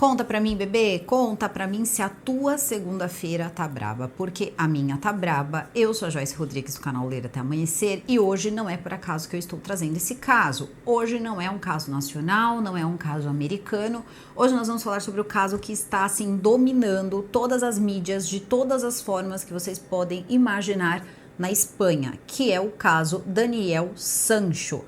Conta pra mim, bebê, conta pra mim se a tua segunda-feira tá braba, porque a minha tá braba. Eu sou a Joyce Rodrigues do canal Ler Até Amanhecer e hoje não é por acaso que eu estou trazendo esse caso. Hoje não é um caso nacional, não é um caso americano. Hoje nós vamos falar sobre o caso que está assim dominando todas as mídias de todas as formas que vocês podem imaginar na Espanha, que é o caso Daniel Sancho.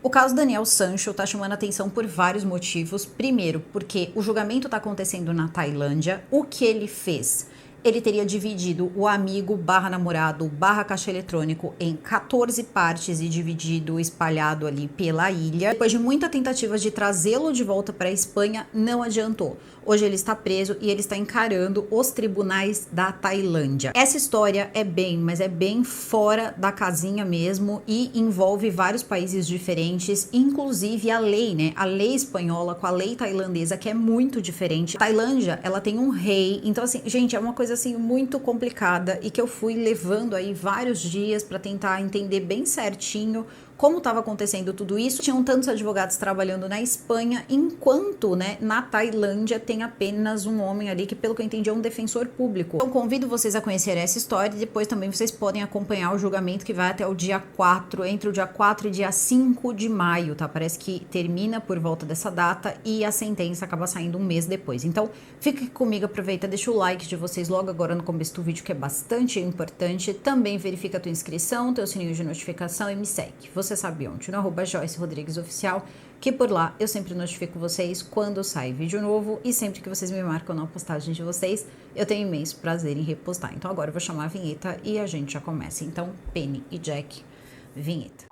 O caso Daniel Sancho está chamando atenção por vários motivos. Primeiro, porque o julgamento está acontecendo na Tailândia. O que ele fez? Ele teria dividido o amigo barra namorado barra caixa eletrônico em 14 partes e dividido, espalhado ali pela ilha. Depois de muita tentativa de trazê-lo de volta para a Espanha, não adiantou. Hoje ele está preso e ele está encarando os tribunais da Tailândia. Essa história é bem fora da casinha mesmo e envolve vários países diferentes, inclusive a lei, né? A lei espanhola com a lei tailandesa, que é muito diferente. A Tailândia, ela tem um rei, então assim, gente, é uma coisa assim muito complicada e que eu fui levando aí vários dias para tentar entender bem certinho como estava acontecendo tudo isso. Tinham tantos advogados trabalhando na Espanha, enquanto, né, na Tailândia tem apenas um homem ali que, pelo que eu entendi, é um defensor público. Então convido vocês a conhecer essa história e depois também vocês podem acompanhar o julgamento que vai até o dia 4, entre o dia 4 e dia 5 de maio, tá? Parece que termina por volta dessa data e a sentença acaba saindo um mês depois. Então fique comigo, aproveita, deixa o like de vocês logo agora no começo do vídeo, que é bastante importante. Também verifica a tua inscrição, teu sininho de notificação e me segue. Você sabe onde? No @ Joyce Rodrigues Oficial, que por lá eu sempre notifico vocês quando sai vídeo novo e sempre que vocês me marcam na postagem de vocês, eu tenho imenso prazer em repostar. Então agora eu vou chamar a vinheta e a gente já começa. Então, Penny e Jack, vinheta.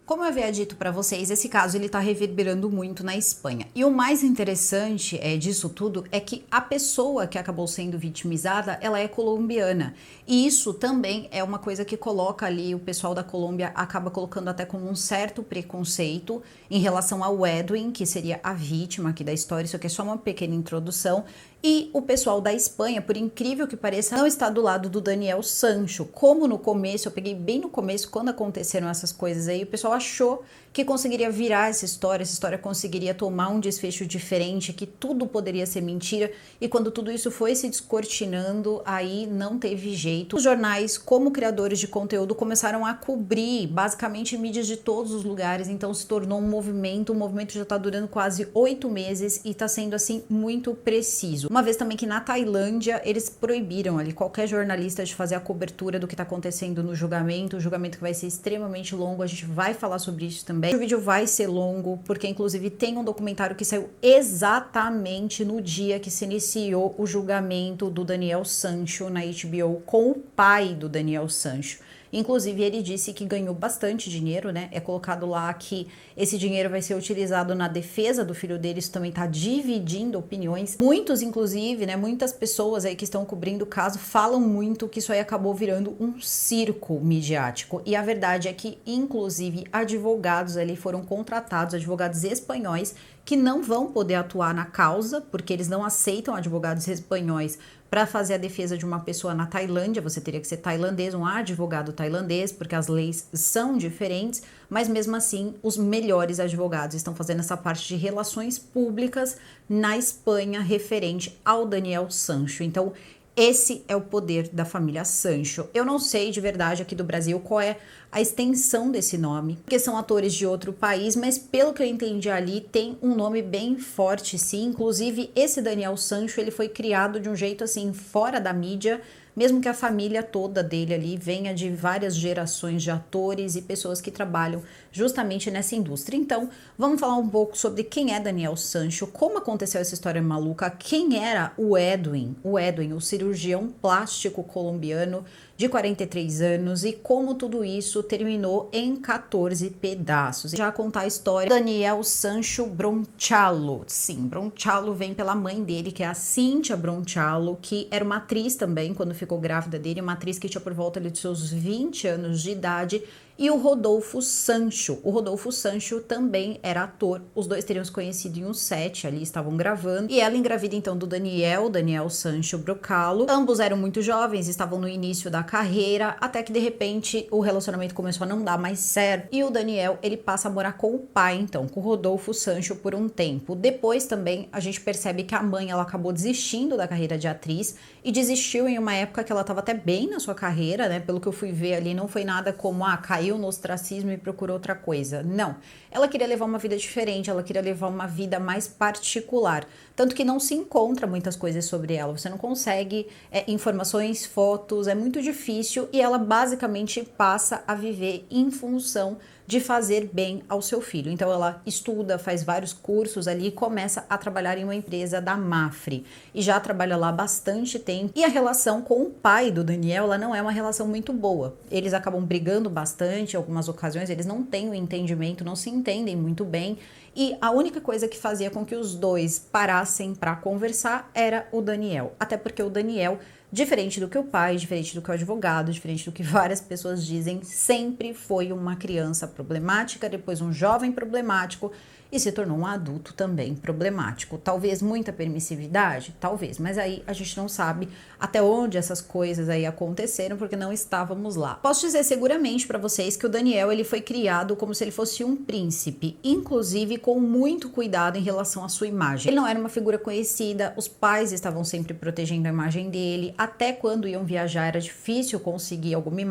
Como eu havia dito para vocês, esse caso ele tá reverberando muito na Espanha. E o mais interessante disso tudo é que a pessoa que acabou sendo vitimizada, ela é colombiana. E isso também é uma coisa que coloca ali, o pessoal da Colômbia acaba colocando até como um certo preconceito em relação ao Edwin, que seria a vítima aqui da história. Isso aqui é só uma pequena introdução. E o pessoal da Espanha, por incrível que pareça, não está do lado do Daniel Sancho. Como no começo, eu peguei bem no começo, quando aconteceram essas coisas aí, o pessoal achou que conseguiria virar essa história conseguiria tomar um desfecho diferente, que tudo poderia ser mentira, e quando tudo isso foi se descortinando, aí não teve jeito. Os jornais, como criadores de conteúdo, começaram a cobrir, basicamente, mídias de todos os lugares, então se tornou um movimento. O movimento já está durando quase 8 meses e está sendo, assim, muito preciso. Uma vez também que na Tailândia, eles proibiram ali qualquer jornalista de fazer a cobertura do que está acontecendo no julgamento, o julgamento que vai ser extremamente longo, a gente vai falar sobre isso também. O vídeo vai ser longo, porque inclusive tem um documentário que saiu exatamente no dia que se iniciou o julgamento do Daniel Sancho na HBO com o pai do Daniel Sancho. Inclusive, ele disse que ganhou bastante dinheiro, né? É colocado lá que esse dinheiro vai ser utilizado na defesa do filho dele. Isso também tá dividindo opiniões. Muitos, inclusive, né? Muitas pessoas aí que estão cobrindo o caso falam muito que isso aí acabou virando um circo midiático. E a verdade é que, inclusive, advogados ali foram contratados, advogados espanhóis, que não vão poder atuar na causa, porque eles não aceitam advogados espanhóis para fazer a defesa de uma pessoa na Tailândia. Você teria que ser tailandês, um advogado tailandês, porque as leis são diferentes, mas mesmo assim os melhores advogados estão fazendo essa parte de relações públicas na Espanha referente ao Daniel Sancho. Então, esse é o poder da família Sancho. Eu não sei de verdade aqui do Brasil qual é a extensão desse nome, porque são atores de outro país, mas pelo que eu entendi ali, tem um nome bem forte, sim. Inclusive, esse Daniel Sancho, ele foi criado de um jeito assim, fora da mídia, mesmo que a família toda dele ali venha de várias gerações de atores e pessoas que trabalham justamente nessa indústria. Então, vamos falar um pouco sobre quem é Daniel Sancho, como aconteceu essa história maluca, quem era o Edwin, o cirurgião plástico colombiano de 43 anos e como tudo isso terminou em 14 pedaços. Já contar a história do Daniel Sancho Bronchalo. Sim, Bronchalo vem pela mãe dele, que é a Cíntia Bronchalo, que era uma atriz também quando ficou grávida dele, uma atriz que tinha por volta de seus 20 anos de idade e o Rodolfo Sancho. O Rodolfo Sancho também era ator, os dois teriam se conhecido em um set, ali estavam gravando, e ela engravida então do Daniel Sancho Brocalo. Ambos eram muito jovens, estavam no início da carreira, até que de repente o relacionamento começou a não dar mais certo, e o Daniel, ele passa a morar com o pai, então, com o Rodolfo Sancho por um tempo. Depois também a gente percebe que a mãe, ela acabou desistindo da carreira de atriz, e desistiu em uma época que ela estava até bem na sua carreira, né? Pelo que eu fui ver ali, não foi nada como, caiu no ostracismo e procurou outra coisa. Não. Ela queria levar uma vida diferente, ela queria levar uma vida mais particular. Tanto que não se encontra muitas coisas sobre ela, você não consegue informações, fotos, é muito difícil, e ela basicamente passa a viver em função de fazer bem ao seu filho. Então ela estuda, faz vários cursos ali e começa a trabalhar em uma empresa da Mafre. E já trabalha lá há bastante tempo. E a relação com o pai do Daniel, ela não é uma relação muito boa. Eles acabam brigando bastante, em algumas ocasiões eles não têm o entendimento, não se entendem muito bem. E a única coisa que fazia com que os dois parassem para conversar era o Daniel. Até porque o Daniel, diferente do que o pai, diferente do que o advogado, diferente do que várias pessoas dizem, sempre foi uma criança problemática, depois um jovem problemático e se tornou um adulto também problemático. Talvez muita permissividade? Talvez, mas aí a gente não sabe até onde essas coisas aí aconteceram, porque não estávamos lá. Posso dizer seguramente para vocês que o Daniel, ele foi criado como se ele fosse um príncipe, inclusive com muito cuidado em relação à sua imagem. Ele não era uma figura conhecida, os pais estavam sempre protegendo a imagem dele, até quando iam viajar era difícil conseguir alguma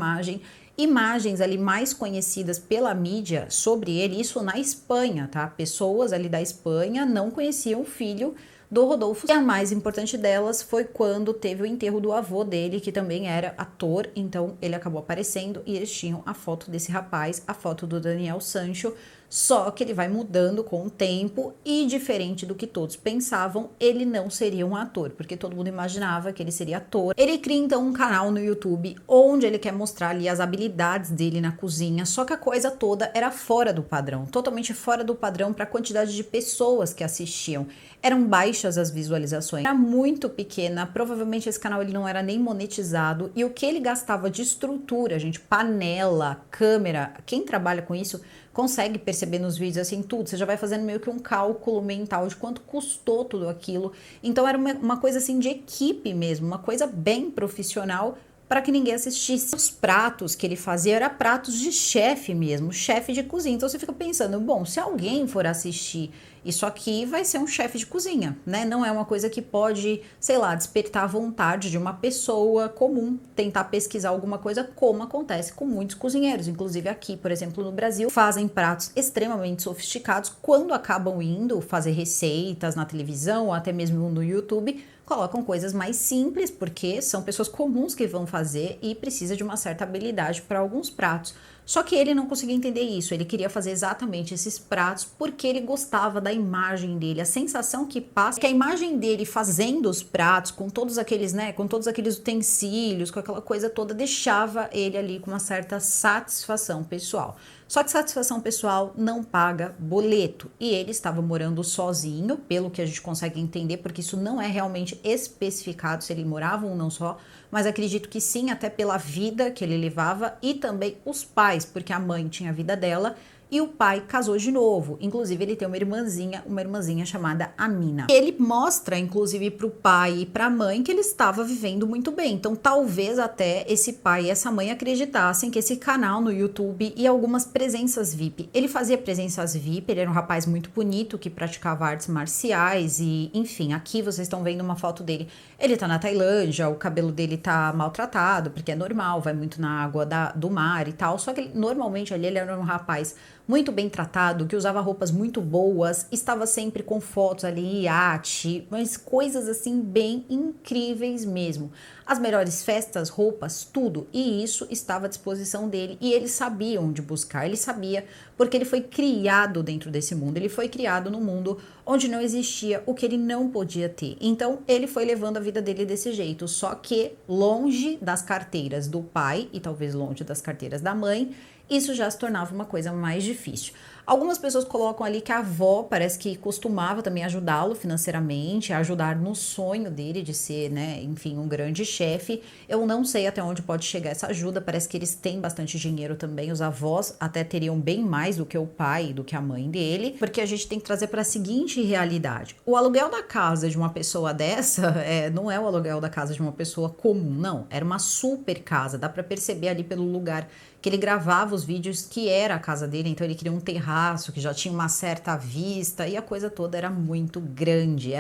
imagens ali mais conhecidas pela mídia sobre ele, isso na Espanha, tá? Pessoas ali da Espanha não conheciam o filho do Rodolfo. E a mais importante delas foi quando teve o enterro do avô dele, que também era ator, então ele acabou aparecendo e eles tinham a foto desse rapaz, a foto do Daniel Sancho, só que ele vai mudando com o tempo e, diferente do que todos pensavam, ele não seria um ator, porque todo mundo imaginava que ele seria ator. Ele cria então um canal no YouTube onde ele quer mostrar ali as habilidades dele na cozinha, só que a coisa toda era fora do padrão, totalmente fora do padrão para a quantidade de pessoas que assistiam. Eram baixas as visualizações, era muito pequena, provavelmente esse canal ele não era nem monetizado, e o que ele gastava de estrutura, gente, panela, câmera, quem trabalha com isso consegue perceber nos vídeos assim tudo, você já vai fazendo meio que um cálculo mental de quanto custou tudo aquilo. Então era uma coisa assim de equipe mesmo, uma coisa bem profissional para que ninguém assistisse. Os pratos que ele fazia eram pratos de chefe mesmo, chefe de cozinha. Então você fica pensando, bom, se alguém for assistir isso aqui, vai ser um chefe de cozinha, né? Não é uma coisa que pode, sei lá, despertar a vontade de uma pessoa comum tentar pesquisar alguma coisa, como acontece com muitos cozinheiros. Inclusive aqui, por exemplo, no Brasil, fazem pratos extremamente sofisticados. Quando acabam indo fazer receitas na televisão ou até mesmo no YouTube, colocam coisas mais simples, porque são pessoas comuns que vão fazer e precisa de uma certa habilidade para alguns pratos. Só que ele não conseguia entender isso, ele queria fazer exatamente esses pratos porque ele gostava da imagem dele. A sensação que passa é que a imagem dele fazendo os pratos, com todos aqueles, né, com todos aqueles utensílios, com aquela coisa toda, deixava ele ali com uma certa satisfação pessoal. Só que satisfação pessoal não paga boleto. E ele estava morando sozinho, pelo que a gente consegue entender, porque isso não é realmente especificado se ele morava ou não só, mas acredito que sim, até pela vida que ele levava e também os pais, porque a mãe tinha a vida dela e o pai casou de novo. Inclusive, ele tem uma irmãzinha chamada Amina. Ele mostra, inclusive, para o pai e para a mãe que ele estava vivendo muito bem. Então, talvez até esse pai e essa mãe acreditassem que esse canal no YouTube e algumas presenças VIP. Ele fazia presenças VIP, ele era um rapaz muito bonito que praticava artes marciais e, enfim, aqui vocês estão vendo uma foto dele. Ele tá na Tailândia, o cabelo dele tá maltratado, porque é normal, vai muito na água do mar e tal. Só que normalmente ali ele era um rapaz muito bem tratado, que usava roupas muito boas, estava sempre com fotos ali em iate, mas coisas assim bem incríveis mesmo. As melhores festas, roupas, tudo, e isso estava à disposição dele e ele sabia onde buscar, ele sabia porque ele foi criado dentro desse mundo, ele foi criado num mundo onde não existia o que ele não podia ter. Então ele foi levando a vida dele desse jeito, só que longe das carteiras do pai e talvez longe das carteiras da mãe, isso já se tornava uma coisa mais difícil. Algumas pessoas colocam ali que a avó parece que costumava também ajudá-lo financeiramente, a ajudar no sonho dele de ser, né, enfim, um grande chefe. Eu não sei até onde pode chegar essa ajuda, parece que eles têm bastante dinheiro também, os avós até teriam bem mais do que o pai, do que a mãe dele, porque a gente tem que trazer para a seguinte realidade. O aluguel da casa de uma pessoa dessa não é o aluguel da casa de uma pessoa comum, não. Era uma super casa, dá para perceber ali pelo lugar que ele gravava os vídeos que era a casa dele, então ele queria um terraço que já tinha uma certa vista e a coisa toda era muito grande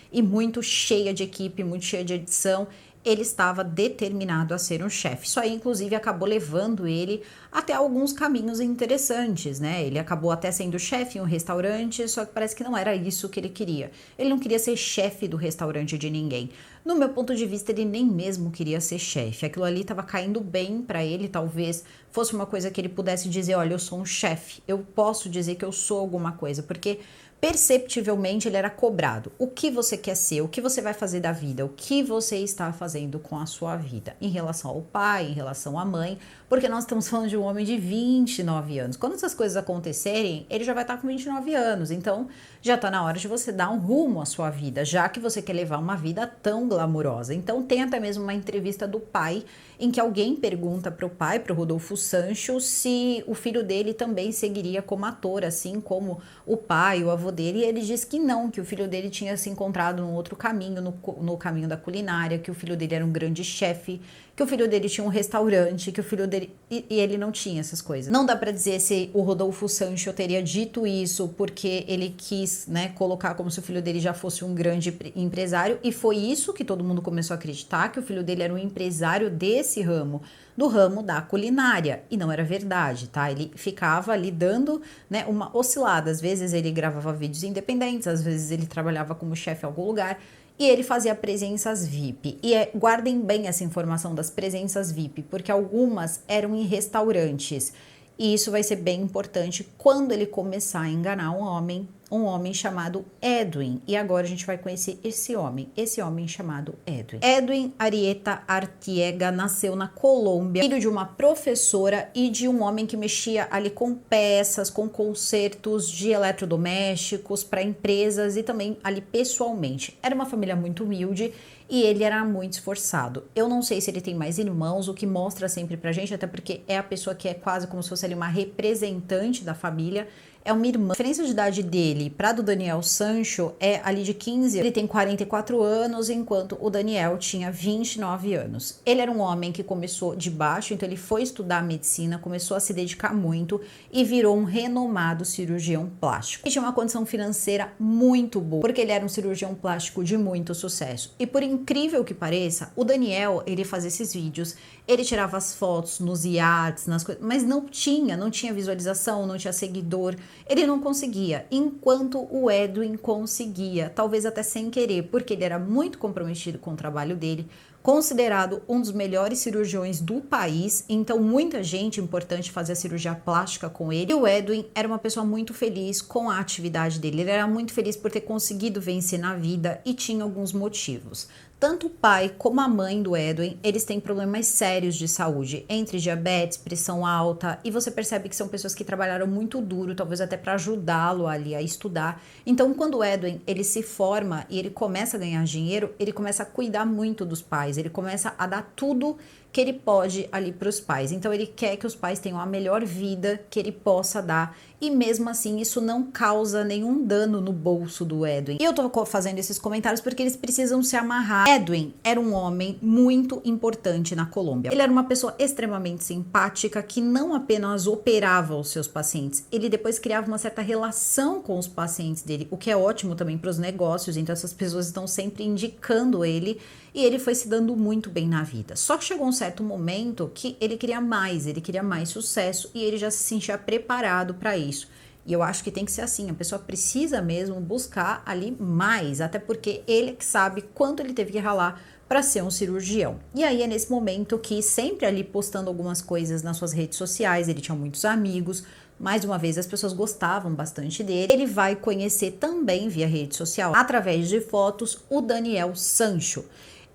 e muito cheia de equipe, muito cheia de edição. Ele estava determinado a ser um chefe. Isso aí, inclusive, acabou levando ele até alguns caminhos interessantes, né? Ele acabou até sendo chefe em um restaurante, só que parece que não era isso que ele queria. Ele não queria ser chefe do restaurante de ninguém. No meu ponto de vista, ele nem mesmo queria ser chefe. Aquilo ali estava caindo bem para ele, talvez fosse uma coisa que ele pudesse dizer, olha, eu sou um chefe, eu posso dizer que eu sou alguma coisa, porque perceptivelmente ele era cobrado. O que você quer ser? O que você vai fazer da vida? O que você está fazendo com a sua vida? Em relação ao pai, em relação à mãe, porque nós estamos falando de um homem de 29 anos. Quando essas coisas acontecerem, ele já vai estar com 29 anos. Então, já está na hora de você dar um rumo à sua vida, já que você quer levar uma vida tão glamurosa. Então, tem até mesmo uma entrevista do pai em que alguém pergunta para o pai, para o Rodolfo Sancho, se o filho dele também seguiria como ator, assim como o pai, o avô dele, e ele diz que não, que o filho dele tinha se encontrado num outro caminho, no caminho da culinária, que o filho dele era um grande chefe, que o filho dele tinha um restaurante, que o filho dele... E ele não tinha essas coisas. Não dá para dizer se o Rodolfo Sancho teria dito isso porque ele quis, né, colocar como se o filho dele já fosse um grande empresário, e foi isso que todo mundo começou a acreditar, que o filho dele era um empresário desse ramo, do ramo da culinária, e não era verdade, tá? Ele ficava ali dando, né, uma oscilada, às vezes ele gravava vídeos independentes, às vezes ele trabalhava como chefe em algum lugar, e ele fazia presenças VIP. E guardem bem essa informação das presenças VIP, porque algumas eram em restaurantes. E isso vai ser bem importante quando ele começar a enganar um homem chamado Edwin. E agora a gente vai conhecer esse homem chamado Edwin. Edwin Arieta Artiega nasceu na Colômbia, filho de uma professora e de um homem que mexia ali com peças, com consertos de eletrodomésticos para empresas e também ali pessoalmente. Era uma família muito humilde e ele era muito esforçado. Eu não sei se ele tem mais irmãos, o que mostra sempre pra gente, até porque é a pessoa que é quase como se fosse ali uma representante da família. É uma irmã. A diferença de idade dele para do Daniel Sancho é ali de 15. Ele tem 44 anos, enquanto o Daniel tinha 29 anos. Ele era um homem que começou de baixo, então ele foi estudar medicina, começou a se dedicar muito e virou um renomado cirurgião plástico. Ele tinha uma condição financeira muito boa, porque ele era um cirurgião plástico de muito sucesso. E por incrível que pareça, o Daniel, ele fazia esses vídeos, ele tirava as fotos nos iates, nas coisas, mas não tinha visualização, não tinha seguidor. Ele não conseguia, enquanto o Edwin conseguia, talvez até sem querer, porque ele era muito comprometido com o trabalho dele, considerado um dos melhores cirurgiões do país, então muita gente importante fazia cirurgia plástica com ele. E o Edwin era uma pessoa muito feliz com a atividade dele, ele era muito feliz por ter conseguido vencer na vida e tinha alguns motivos. Tanto o pai como a mãe do Edwin, eles têm problemas sérios de saúde, entre diabetes, pressão alta, e você percebe que são pessoas que trabalharam muito duro, talvez até para ajudá-lo ali a estudar. Então, quando o Edwin, ele se forma e ele começa a ganhar dinheiro, ele começa a cuidar muito dos pais, ele começa a dar tudo que ele pode ali para os pais. Então ele quer que os pais tenham a melhor vida que ele possa dar, e mesmo assim isso não causa nenhum dano no bolso do Edwin. E eu tô fazendo esses comentários porque eles precisam se amarrar. Edwin era um homem muito importante na Colômbia. Ele era uma pessoa extremamente simpática que não apenas operava os seus pacientes, ele depois criava uma certa relação com os pacientes dele, o que é ótimo também para os negócios, então essas pessoas estão sempre indicando ele, e ele foi se dando muito bem na vida. Só que chegou um certo momento que ele queria mais sucesso, e ele já se sentia preparado para isso. E eu acho que tem que ser assim, a pessoa precisa mesmo buscar ali mais, até porque ele que sabe quanto ele teve que ralar para ser um cirurgião. E aí é nesse momento que, sempre ali postando algumas coisas nas suas redes sociais, ele tinha muitos amigos, mais uma vez as pessoas gostavam bastante dele, ele vai conhecer também via rede social, através de fotos, o Daniel Sancho.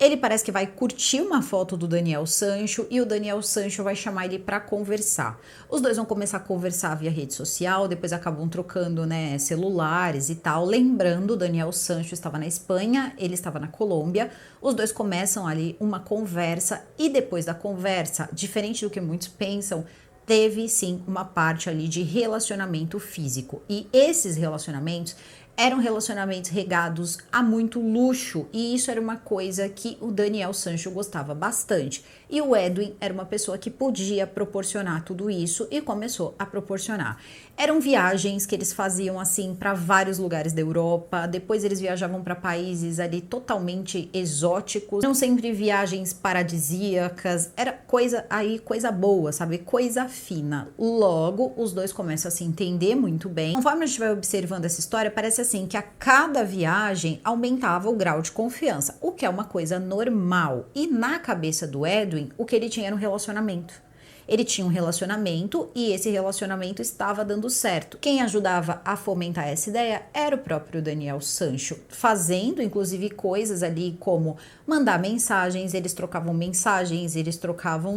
Ele parece que vai curtir uma foto do Daniel Sancho e o Daniel Sancho vai chamar ele para conversar. Os dois vão começar a conversar via rede social, depois acabam trocando, né, celulares e tal. Lembrando, o Daniel Sancho estava na Espanha, ele estava na Colômbia. Os dois começam ali uma conversa e depois da conversa, diferente do que muitos pensam, teve sim uma parte ali de relacionamento físico. E esses relacionamentos eram relacionamentos regados a muito luxo e isso era uma coisa que o Daniel Sancho gostava bastante. E o Edwin era uma pessoa que podia proporcionar tudo isso e começou a proporcionar. Eram viagens que eles faziam assim para vários lugares da Europa, depois eles viajavam para países ali totalmente exóticos, não sempre viagens paradisíacas, era coisa boa, sabe? Coisa fina. Logo, os dois começam a se entender muito bem. Conforme a gente vai observando essa história, parece assim que a cada viagem aumentava o grau de confiança, o que é uma coisa normal. E na cabeça do Edwin, o que ele tinha era um relacionamento. Ele tinha um relacionamento e esse relacionamento estava dando certo. Quem ajudava a fomentar essa ideia era o próprio Daniel Sancho, fazendo inclusive coisas ali como mandar mensagens, eles trocavam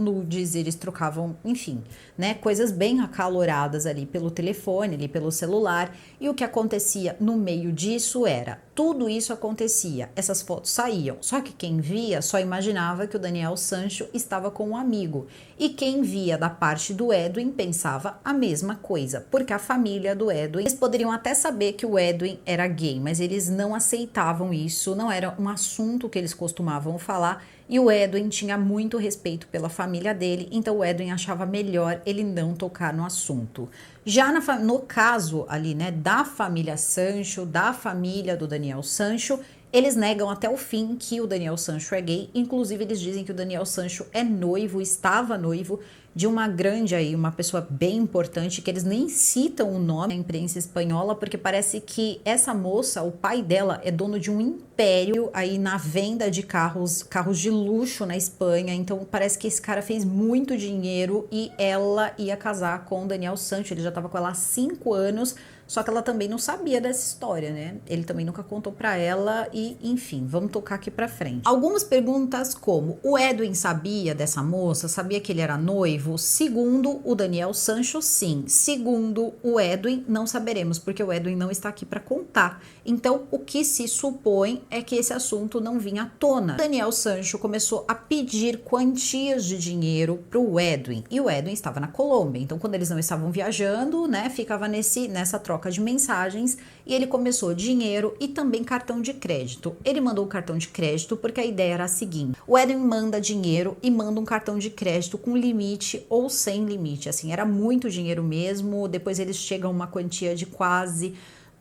nudes, eles trocavam, enfim, né, coisas bem acaloradas ali pelo telefone, ali pelo celular. E o que acontecia no meio disso era, tudo isso acontecia, essas fotos saíam, só que quem via só imaginava que o Daniel Sancho estava com um amigo, e quem via da parte do Edwin pensava a mesma coisa, porque a família do Edwin, eles poderiam até saber que o Edwin era gay, mas eles não aceitavam isso, não era um assunto que eles costumavam falar, e o Edwin tinha muito respeito pela família dele, então o Edwin achava melhor ele não tocar no assunto. Já no caso ali, né, da família Sancho, da família do Daniel Sancho, eles negam até o fim que o Daniel Sancho é gay, inclusive eles dizem que o Daniel Sancho é noivo, estava noivo de uma grande aí, uma pessoa bem importante, que eles nem citam o nome na imprensa espanhola, porque parece que essa moça, o pai dela, é dono de um império aí na venda de carros de luxo na Espanha, então parece que esse cara fez muito dinheiro e ela ia casar com o Daniel Sancho, ele já estava com ela há 5 anos, só que ela também não sabia dessa história, né? Ele também nunca contou pra ela e, enfim, vamos tocar aqui pra frente. Algumas perguntas como, o Edwin sabia dessa moça? Sabia que ele era noivo? Segundo o Daniel Sancho, sim. Segundo o Edwin, não saberemos, porque o Edwin não está aqui pra contar. Então, o que se supõe é que esse assunto não vinha à tona. O Daniel Sancho começou a pedir quantias de dinheiro pro Edwin, e o Edwin estava na Colômbia, então quando eles não estavam viajando, né, ficava nessa troca de mensagens e ele começou dinheiro e também cartão de crédito. Ele mandou o cartão de crédito porque a ideia era a seguinte: o Edwin manda dinheiro e manda um cartão de crédito com limite ou sem limite, assim, era muito dinheiro mesmo. Depois eles chegam a uma quantia de quase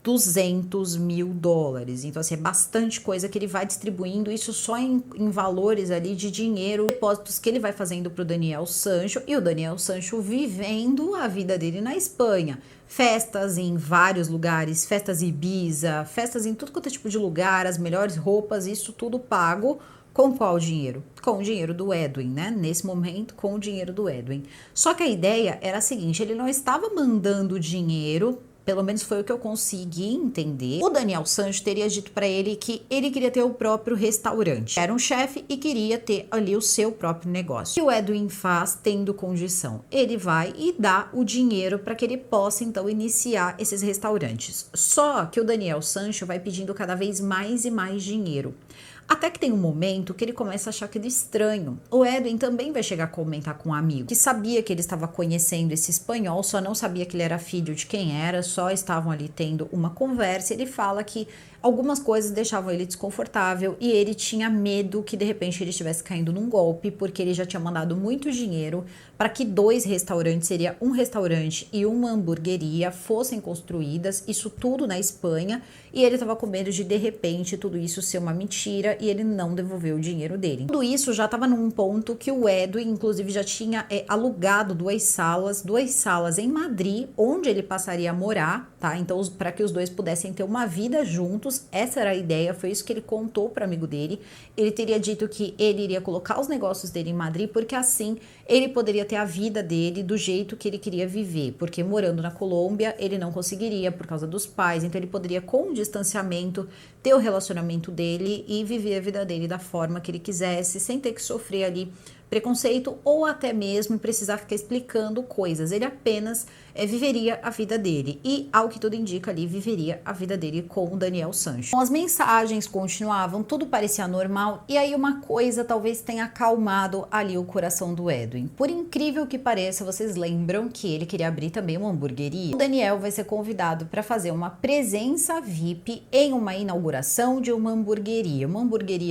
$200 mil. Então, assim, é bastante coisa que ele vai distribuindo, isso só em valores ali de dinheiro, depósitos que ele vai fazendo para o Daniel Sancho, e o Daniel Sancho vivendo a vida dele na Espanha. Festas em vários lugares, festas em Ibiza, festas em tudo quanto é tipo de lugar, as melhores roupas, isso tudo pago. Com qual dinheiro? Com o dinheiro do Edwin, né? Nesse momento, com o dinheiro do Edwin. Só que a ideia era a seguinte, ele não estava mandando dinheiro, pelo menos foi o que eu consegui entender. O Daniel Sancho teria dito para ele que ele queria ter o próprio restaurante. Era um chefe e queria ter ali o seu próprio negócio. E o Edwin faz tendo condição. Ele vai e dá o dinheiro para que ele possa então iniciar esses restaurantes. Só que o Daniel Sancho vai pedindo cada vez mais e mais dinheiro. Até que tem um momento que ele começa a achar aquilo estranho. O Edwin também vai chegar a comentar com um amigo que sabia que ele estava conhecendo esse espanhol, só não sabia que ele era filho de quem era, só estavam ali tendo uma conversa. Ele fala que algumas coisas deixavam ele desconfortável e ele tinha medo que de repente ele estivesse caindo num golpe, porque ele já tinha mandado muito dinheiro para que 2 restaurantes, seria um restaurante e uma hamburgueria, fossem construídas, isso tudo na Espanha, e ele estava com medo de repente tudo isso ser uma mentira e ele não devolveu o dinheiro dele. Tudo isso já estava num ponto que o Edwin, inclusive, já tinha alugado 2 salas em Madrid, onde ele passaria a morar, tá? Então, para que os dois pudessem ter uma vida juntos, essa era a ideia, foi isso que ele contou para o amigo dele. Ele teria dito que ele iria colocar os negócios dele em Madrid, porque assim ele poderia ter a vida dele do jeito que ele queria viver, porque morando na Colômbia ele não conseguiria por causa dos pais, então ele poderia com distanciamento ter o relacionamento dele e viver a vida dele da forma que ele quisesse, sem ter que sofrer ali preconceito ou até mesmo precisar ficar explicando coisas. Ele apenas viveria a vida dele e, ao que tudo indica ali, viveria a vida dele com o Daniel Sancho. Então, as mensagens continuavam, tudo parecia normal e aí uma coisa talvez tenha acalmado ali o coração do Edwin. Por incrível que pareça, vocês lembram que ele queria abrir também uma hamburgueria? O Daniel vai ser convidado para fazer uma presença VIP em uma inauguração de uma hamburgueria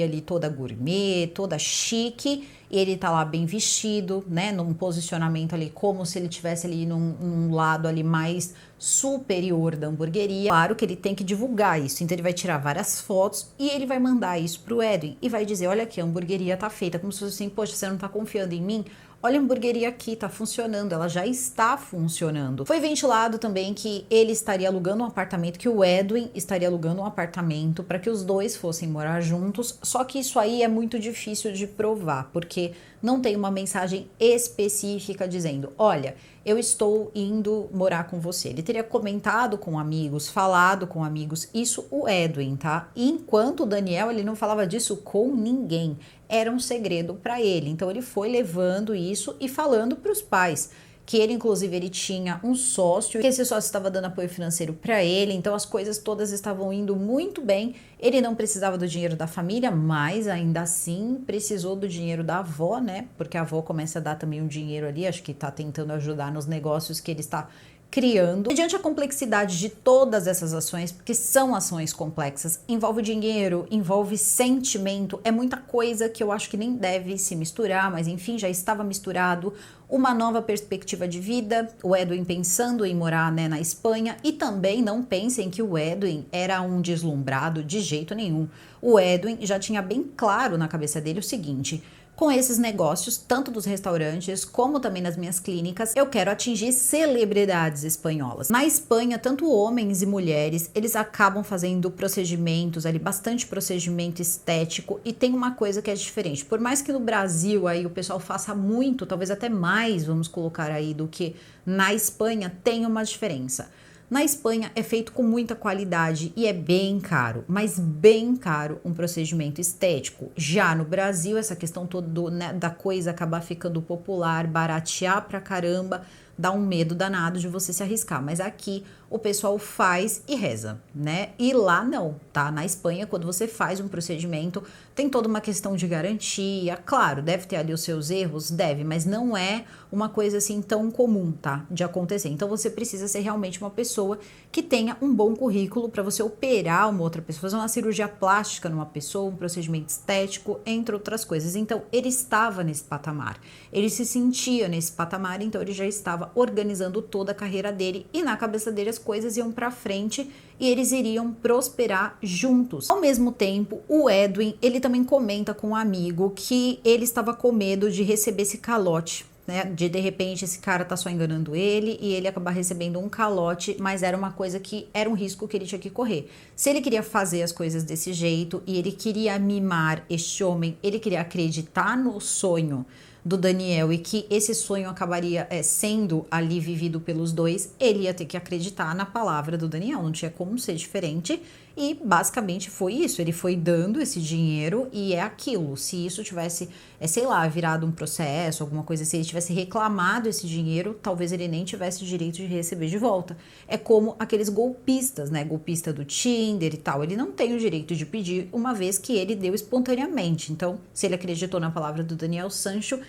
ali toda gourmet, toda chique. Ele tá lá bem vestido, né, num posicionamento ali como se ele tivesse ali num lado ali mais superior da hamburgueria. Claro que ele tem que divulgar isso, então ele vai tirar várias fotos e ele vai mandar isso pro Edwin e vai dizer, olha aqui, a hamburgueria tá feita, como se fosse assim, poxa, você não tá confiando em mim? Olha a hamburgueria aqui, tá funcionando, ela já está funcionando. Foi ventilado também que ele estaria alugando um apartamento, que o Edwin estaria alugando um apartamento para que os dois fossem morar juntos, só que isso aí é muito difícil de provar, porque não tem uma mensagem específica dizendo, olha, eu estou indo morar com você. Ele teria comentado com amigos, falado com amigos, isso o Edwin, tá? E enquanto o Daniel, ele não falava disso com ninguém. Era um segredo para ele. Então ele foi levando isso e falando para os pais. Que ele, inclusive, ele tinha um sócio, que esse sócio estava dando apoio financeiro para ele, então as coisas todas estavam indo muito bem. Ele não precisava do dinheiro da família, mas ainda assim precisou do dinheiro da avó, né? Porque a avó começa a dar também um dinheiro ali, acho que tá tentando ajudar nos negócios que ele está criando. Mediante a complexidade de todas essas ações, porque são ações complexas, envolve dinheiro, envolve sentimento, é muita coisa que eu acho que nem deve se misturar, mas enfim, já estava misturado. Uma nova perspectiva de vida, o Edwin pensando em morar, né, na Espanha, e também não pensem que o Edwin era um deslumbrado de jeito nenhum. O Edwin já tinha bem claro na cabeça dele o seguinte: com esses negócios, tanto dos restaurantes como também nas minhas clínicas, eu quero atingir celebridades espanholas. Na Espanha, tanto homens e mulheres, eles acabam fazendo procedimentos ali, bastante procedimento estético, e tem uma coisa que é diferente. Por mais que no Brasil aí o pessoal faça muito, talvez até mais, vamos colocar aí, do que na Espanha, tem uma diferença. Na Espanha é feito com muita qualidade e é bem caro, mas bem caro um procedimento estético. Já no Brasil, essa questão toda, né, da coisa acabar ficando popular, baratear pra caramba, dá um medo danado de você se arriscar. Mas aqui o pessoal faz e reza, né? E lá não, tá? Na Espanha, quando você faz um procedimento, tem toda uma questão de garantia. Claro, deve ter ali os seus erros, deve, mas não é uma coisa assim tão comum, tá? De acontecer. Então você precisa ser realmente uma pessoa que tenha um bom currículo para você operar uma outra pessoa, fazer uma cirurgia plástica numa pessoa, um procedimento estético, entre outras coisas. Então ele estava nesse patamar, ele se sentia nesse patamar, então ele já estava organizando toda a carreira dele e na cabeça dele as coisas iam para frente e eles iriam prosperar juntos. Ao mesmo tempo, o Edwin, ele também comenta com um amigo que ele estava com medo de receber esse calote, né? De repente esse cara tá só enganando ele e ele acabar recebendo um calote, mas era uma coisa que era um risco que ele tinha que correr. Se ele queria fazer as coisas desse jeito e ele queria mimar este homem, ele queria acreditar no sonho do Daniel e que esse sonho acabaria sendo ali vivido pelos dois, ele ia ter que acreditar na palavra do Daniel, não tinha como ser diferente e basicamente foi isso, ele foi dando esse dinheiro e é aquilo, se isso tivesse, sei lá, virado um processo, alguma coisa assim, ele tivesse reclamado esse dinheiro, talvez ele nem tivesse direito de receber de volta. É como aqueles golpistas, né, golpista do Tinder e tal, ele não tem o direito de pedir uma vez que ele deu espontaneamente, então se ele acreditou na palavra do Daniel Sancho,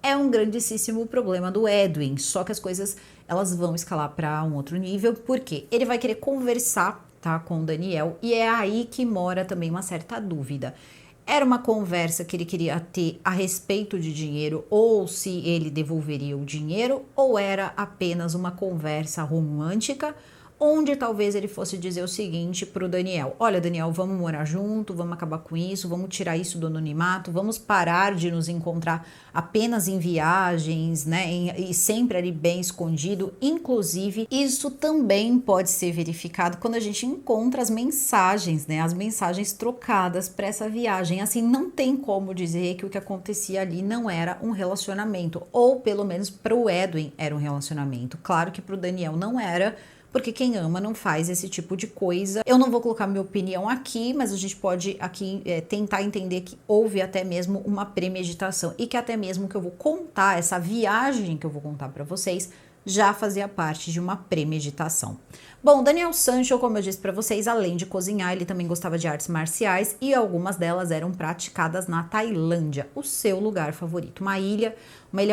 é um grandíssimo problema do Edwin, só que as coisas elas vão escalar para um outro nível, porque ele vai querer conversar, tá, com o Daniel, e é aí que mora também uma certa dúvida. Era uma conversa que ele queria ter a respeito de dinheiro, ou se ele devolveria o dinheiro, ou era apenas uma conversa romântica, onde talvez ele fosse dizer o seguinte pro Daniel: olha, Daniel, vamos morar junto, vamos acabar com isso, vamos tirar isso do anonimato, vamos parar de nos encontrar apenas em viagens, né, e sempre ali bem escondido. Inclusive, isso também pode ser verificado quando a gente encontra as mensagens, né, as mensagens trocadas para essa viagem. Assim, não tem como dizer que o que acontecia ali não era um relacionamento, ou pelo menos para o Edwin era um relacionamento. Claro que para o Daniel não era, porque quem ama não faz esse tipo de coisa. Eu não vou colocar minha opinião aqui, mas a gente pode aqui tentar entender que houve até mesmo uma premeditação e que até mesmo que eu vou contar, essa viagem que eu vou contar para vocês, já fazia parte de uma premeditação. Bom, Daniel Sancho, como eu disse para vocês, além de cozinhar, ele também gostava de artes marciais e algumas delas eram praticadas na Tailândia, o seu lugar favorito. Uma ilha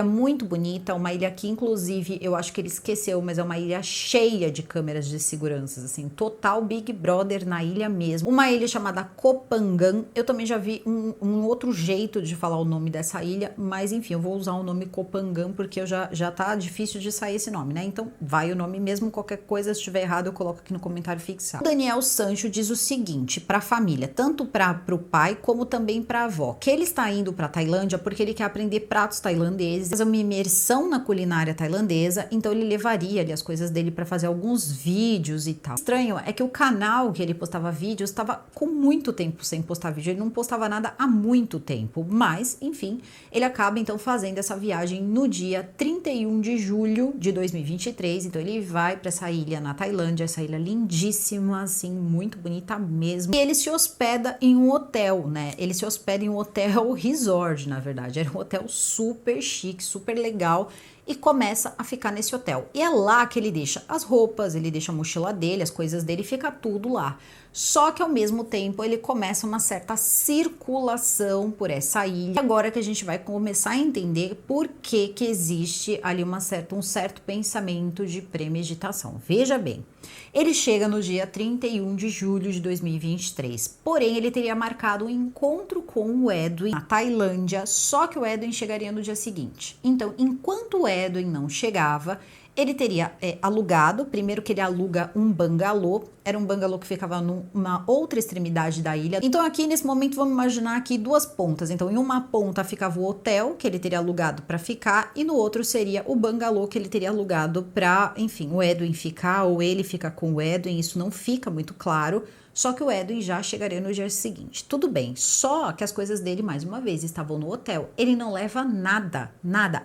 muito bonita, uma ilha que inclusive eu acho que ele esqueceu, mas é uma ilha cheia de câmeras de segurança, assim, total Big Brother na ilha mesmo. Uma ilha chamada Koh Phangan. Eu também já vi um outro jeito de falar o nome dessa ilha, mas enfim, eu vou usar o nome Koh Phangan porque já tá difícil de sair esse nome, né? Então vai o nome mesmo, qualquer coisa, se estiver errado eu coloco aqui no comentário fixado. O Daniel Sancho diz o seguinte para a família, tanto para o pai como também para a avó, que ele está indo para Tailândia porque ele quer aprender pratos tailandeses, fazer uma imersão na culinária tailandesa, então ele levaria ali as coisas dele para fazer alguns vídeos e tal. O estranho é que o canal que ele postava vídeos estava com muito tempo sem postar vídeo, ele não postava nada há muito tempo, mas enfim, ele acaba então fazendo essa viagem no dia 31 de julho de 2023, então ele vai para essa ilha na Tailândia, essa ilha lindíssima, assim, muito bonita mesmo, e ele se hospeda em um hotel, né, ele se hospeda em um hotel resort, na verdade, era um hotel super chique, super legal, e começa a ficar nesse hotel. E é lá que ele deixa as roupas, ele deixa a mochila dele, as coisas dele, fica tudo lá. Só que ao mesmo tempo ele começa uma certa circulação por essa ilha. Agora que a gente vai começar a entender por que que existe ali um certo pensamento de premeditação. Veja bem, ele chega no dia 31 de julho de 2023, porém ele teria marcado um encontro com o Edwin na Tailândia, só que o Edwin chegaria no dia seguinte. Então, enquanto o Edwin não chegava, ele teria alugado, primeiro que ele aluga um bangalô, era um bangalô que ficava numa outra extremidade da ilha. Então aqui nesse momento vamos imaginar aqui duas pontas, então em uma ponta ficava o hotel que ele teria alugado para ficar e no outro seria o bangalô que ele teria alugado para, enfim, o Edwin ficar ou ele ficar com o Edwin, isso não fica muito claro. Só que o Edwin já chegaria no dia seguinte. Tudo bem, só que as coisas dele, mais uma vez, estavam no hotel. Ele não leva nada,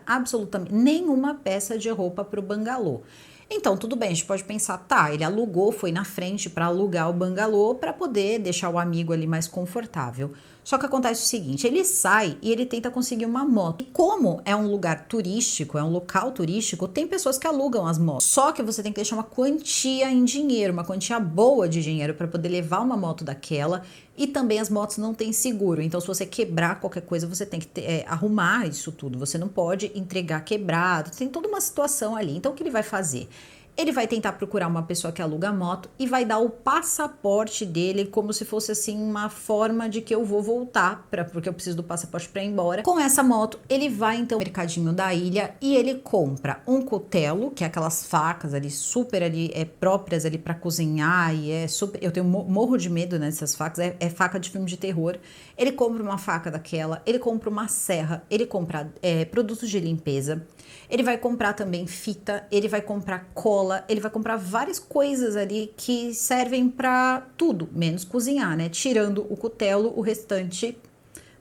absolutamente, nenhuma peça de roupa para o bangalô. Então, tudo bem, a gente pode pensar, tá, ele alugou, foi na frente para alugar o bangalô para poder deixar o amigo ali mais confortável. Só que acontece o seguinte, ele sai e ele tenta conseguir uma moto. E como é um lugar turístico, é um local turístico, tem pessoas que alugam as motos. Só que você tem que deixar uma quantia em dinheiro, uma quantia boa de dinheiro para poder levar uma moto daquela. E também as motos não têm seguro, então se você quebrar qualquer coisa, você tem que arrumar isso tudo. Você não pode entregar quebrado, tem toda uma situação ali. Então o que ele vai fazer? Ele vai tentar procurar uma pessoa que aluga moto e vai dar o passaporte dele como se fosse assim uma forma de que eu vou voltar, porque eu preciso do passaporte para ir embora. Com essa moto, ele vai então no mercadinho da ilha e ele compra um cutelo, que é aquelas facas ali super ali próprias ali para cozinhar e é super, eu tenho morro de medo nessas facas, é faca de filme de terror. Ele compra uma faca daquela, ele compra uma serra, ele compra produtos de limpeza. Ele vai comprar também fita, ele vai comprar cola, ele vai comprar várias coisas ali que servem para tudo, menos cozinhar, né? Tirando o cutelo, o restante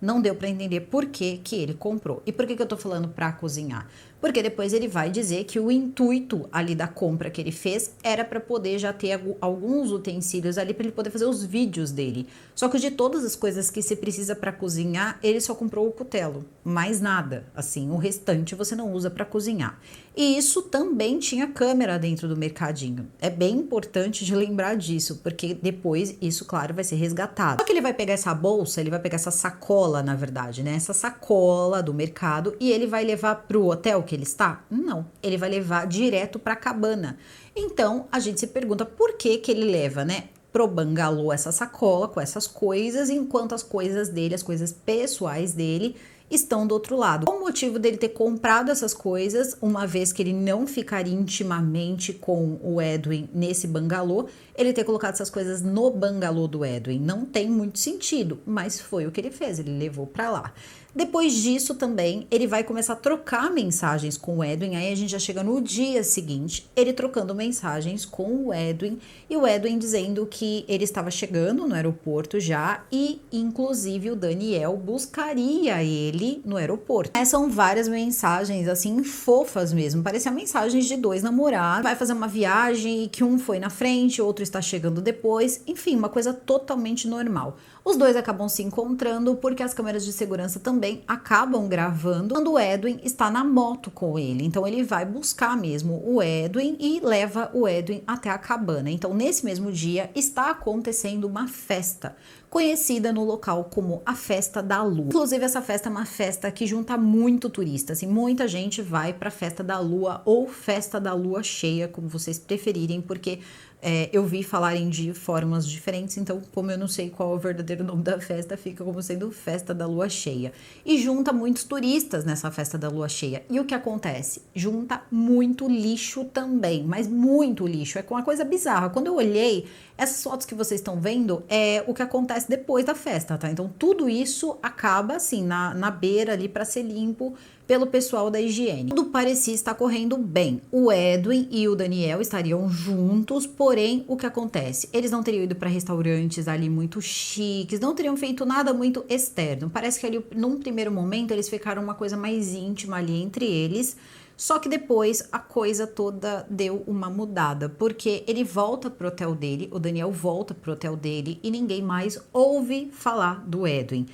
não deu para entender por que que ele comprou. E por que que eu tô falando para cozinhar? Porque depois ele vai dizer que o intuito ali da compra que ele fez era para poder já ter alguns utensílios ali para ele poder fazer os vídeos dele. Só que de todas as coisas que se precisa para cozinhar, ele só comprou o cutelo, mais nada. Assim, o restante você não usa para cozinhar. E isso também tinha câmera dentro do mercadinho. É bem importante de lembrar disso, porque depois isso, claro, vai ser resgatado. Só que ele vai pegar essa bolsa, ele vai pegar essa sacola, na verdade, né? Essa sacola do mercado e ele vai levar pro hotel que ele está? Não, ele vai levar direto para a cabana. Então, a gente se pergunta por que que ele leva, né, pro bangalô essa sacola com essas coisas, enquanto as coisas dele, as coisas pessoais dele, estão do outro lado. Qual o motivo dele ter comprado essas coisas, uma vez que ele não ficaria intimamente com o Edwin nesse bangalô, ele ter colocado essas coisas no bangalô do Edwin? Não tem muito sentido, mas foi o que ele fez, ele levou para lá. Depois disso também, ele vai começar a trocar mensagens com o Edwin, aí a gente já chega no dia seguinte, ele trocando mensagens com o Edwin, e o Edwin dizendo que ele estava chegando no aeroporto já, e inclusive o Daniel buscaria ele no aeroporto. São várias mensagens, assim, fofas mesmo, parecia mensagens de dois namorados, vai fazer uma viagem e que um foi na frente, outro está chegando depois, enfim, uma coisa totalmente normal. Os dois acabam se encontrando porque as câmeras de segurança também acabam gravando quando o Edwin está na moto com ele. Então ele vai buscar mesmo o Edwin e leva o Edwin até a cabana. Então nesse mesmo dia está acontecendo uma festa conhecida no local como a Festa da Lua. Inclusive essa festa é uma festa que junta muito turista, assim, muita gente vai para a Festa da Lua ou Festa da Lua Cheia, como vocês preferirem, porque eu vi falarem de formas diferentes, então como eu não sei qual é o verdadeiro nome da festa, fica como sendo Festa da Lua Cheia. E junta muitos turistas nessa Festa da Lua Cheia. E o que acontece? Junta muito lixo também, mas muito lixo. É uma coisa bizarra. Quando eu olhei, essas fotos que vocês estão vendo é o que acontece depois da festa, tá? Então tudo isso acaba assim, na beira ali para ser limpo pelo pessoal da higiene. Tudo parecia estar correndo bem. O Edwin e o Daniel estariam juntos, porém, o que acontece? Eles não teriam ido para restaurantes ali muito chiques, não teriam feito nada muito externo. Parece que ali, num primeiro momento, eles ficaram uma coisa mais íntima ali entre eles, só que depois a coisa toda deu uma mudada, porque ele volta pro hotel dele, o Daniel volta pro hotel dele e ninguém mais ouve falar do Edwin.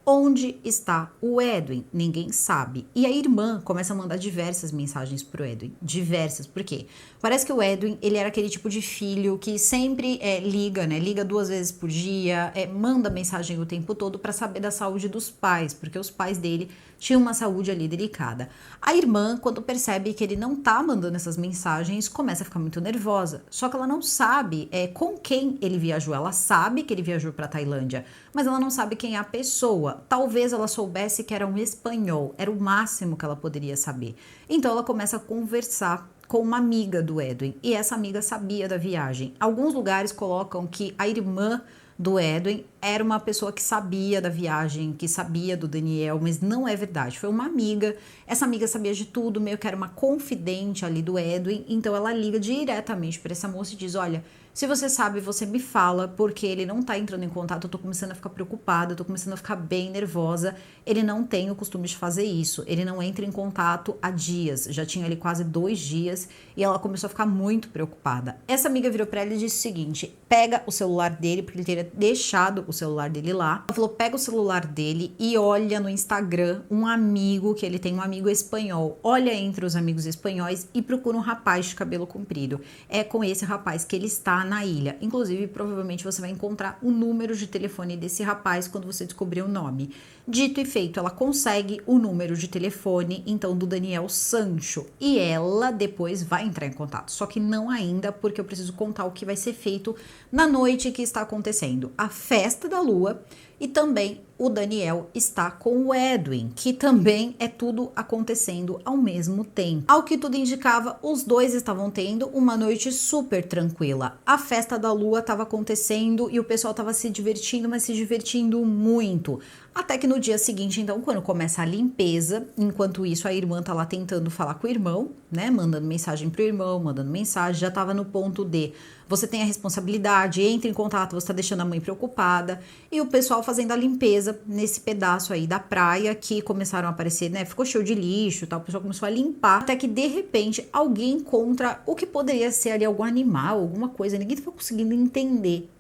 Onde está o Edwin? Ninguém sabe. E a irmã começa a mandar diversas mensagens pro Edwin. Diversas. Por quê? Parece que o Edwin, ele era aquele tipo de filho que sempre liga, né? Liga 2 vezes por dia, manda mensagem o tempo todo para saber da saúde dos pais, porque os pais dele tinham uma saúde ali delicada. A irmã, quando percebe que ele não tá mandando essas mensagens, começa a ficar muito nervosa. Só que ela não sabe com quem ele viajou. Ela sabe que ele viajou para Tailândia, mas ela não sabe quem é a pessoa. Talvez ela soubesse que era um espanhol, era o máximo que ela poderia saber. Então ela começa a conversar com uma amiga do Edwin, e essa amiga sabia da viagem. Alguns lugares colocam que a irmã do Edwin era uma pessoa que sabia da viagem, que sabia do Daniel, mas não é verdade. Foi uma amiga, essa amiga sabia de tudo, meio que era uma confidente ali do Edwin, então ela liga diretamente para essa moça e diz: olha, se você sabe, você me fala, porque ele não tá entrando em contato, eu tô começando a ficar preocupada, eu tô começando a ficar bem nervosa, ele não tem o costume de fazer isso, ele não entra em contato há dias, já tinha ali quase 2 dias, e ela começou a ficar muito preocupada. Essa amiga virou pra ela e disse o seguinte: pega o celular dele, porque ele teria deixado o celular dele lá, ela falou, pega o celular dele e olha no Instagram um amigo, que ele tem um amigo espanhol, olha entre os amigos espanhóis e procura um rapaz de cabelo comprido, é com esse rapaz que ele está na ilha. Inclusive, provavelmente você vai encontrar o número de telefone desse rapaz quando você descobrir o nome. Dito e feito, ela consegue o número de telefone, então, do Daniel Sancho, e ela depois vai entrar em contato, só que não ainda, porque eu preciso contar o que vai ser feito na noite que está acontecendo a Festa da Lua, e também o Daniel está com o Edwin, que também é tudo acontecendo ao mesmo tempo. Ao que tudo indicava, os dois estavam tendo uma noite super tranquila. A Festa da Lua estava acontecendo e o pessoal estava se divertindo, mas se divertindo muito. Até que no dia seguinte, então, quando começa a limpeza, enquanto isso a irmã tá lá tentando falar com o irmão, né, mandando mensagem pro irmão, mandando mensagem, já tava no ponto de você tem a responsabilidade, entre em contato, você tá deixando a mãe preocupada, e o pessoal fazendo a limpeza nesse pedaço aí da praia, que começaram a aparecer, né, ficou cheio de lixo e tal, o pessoal começou a limpar, até que de repente alguém encontra o que poderia ser ali algum animal, alguma coisa, ninguém tava conseguindo entender.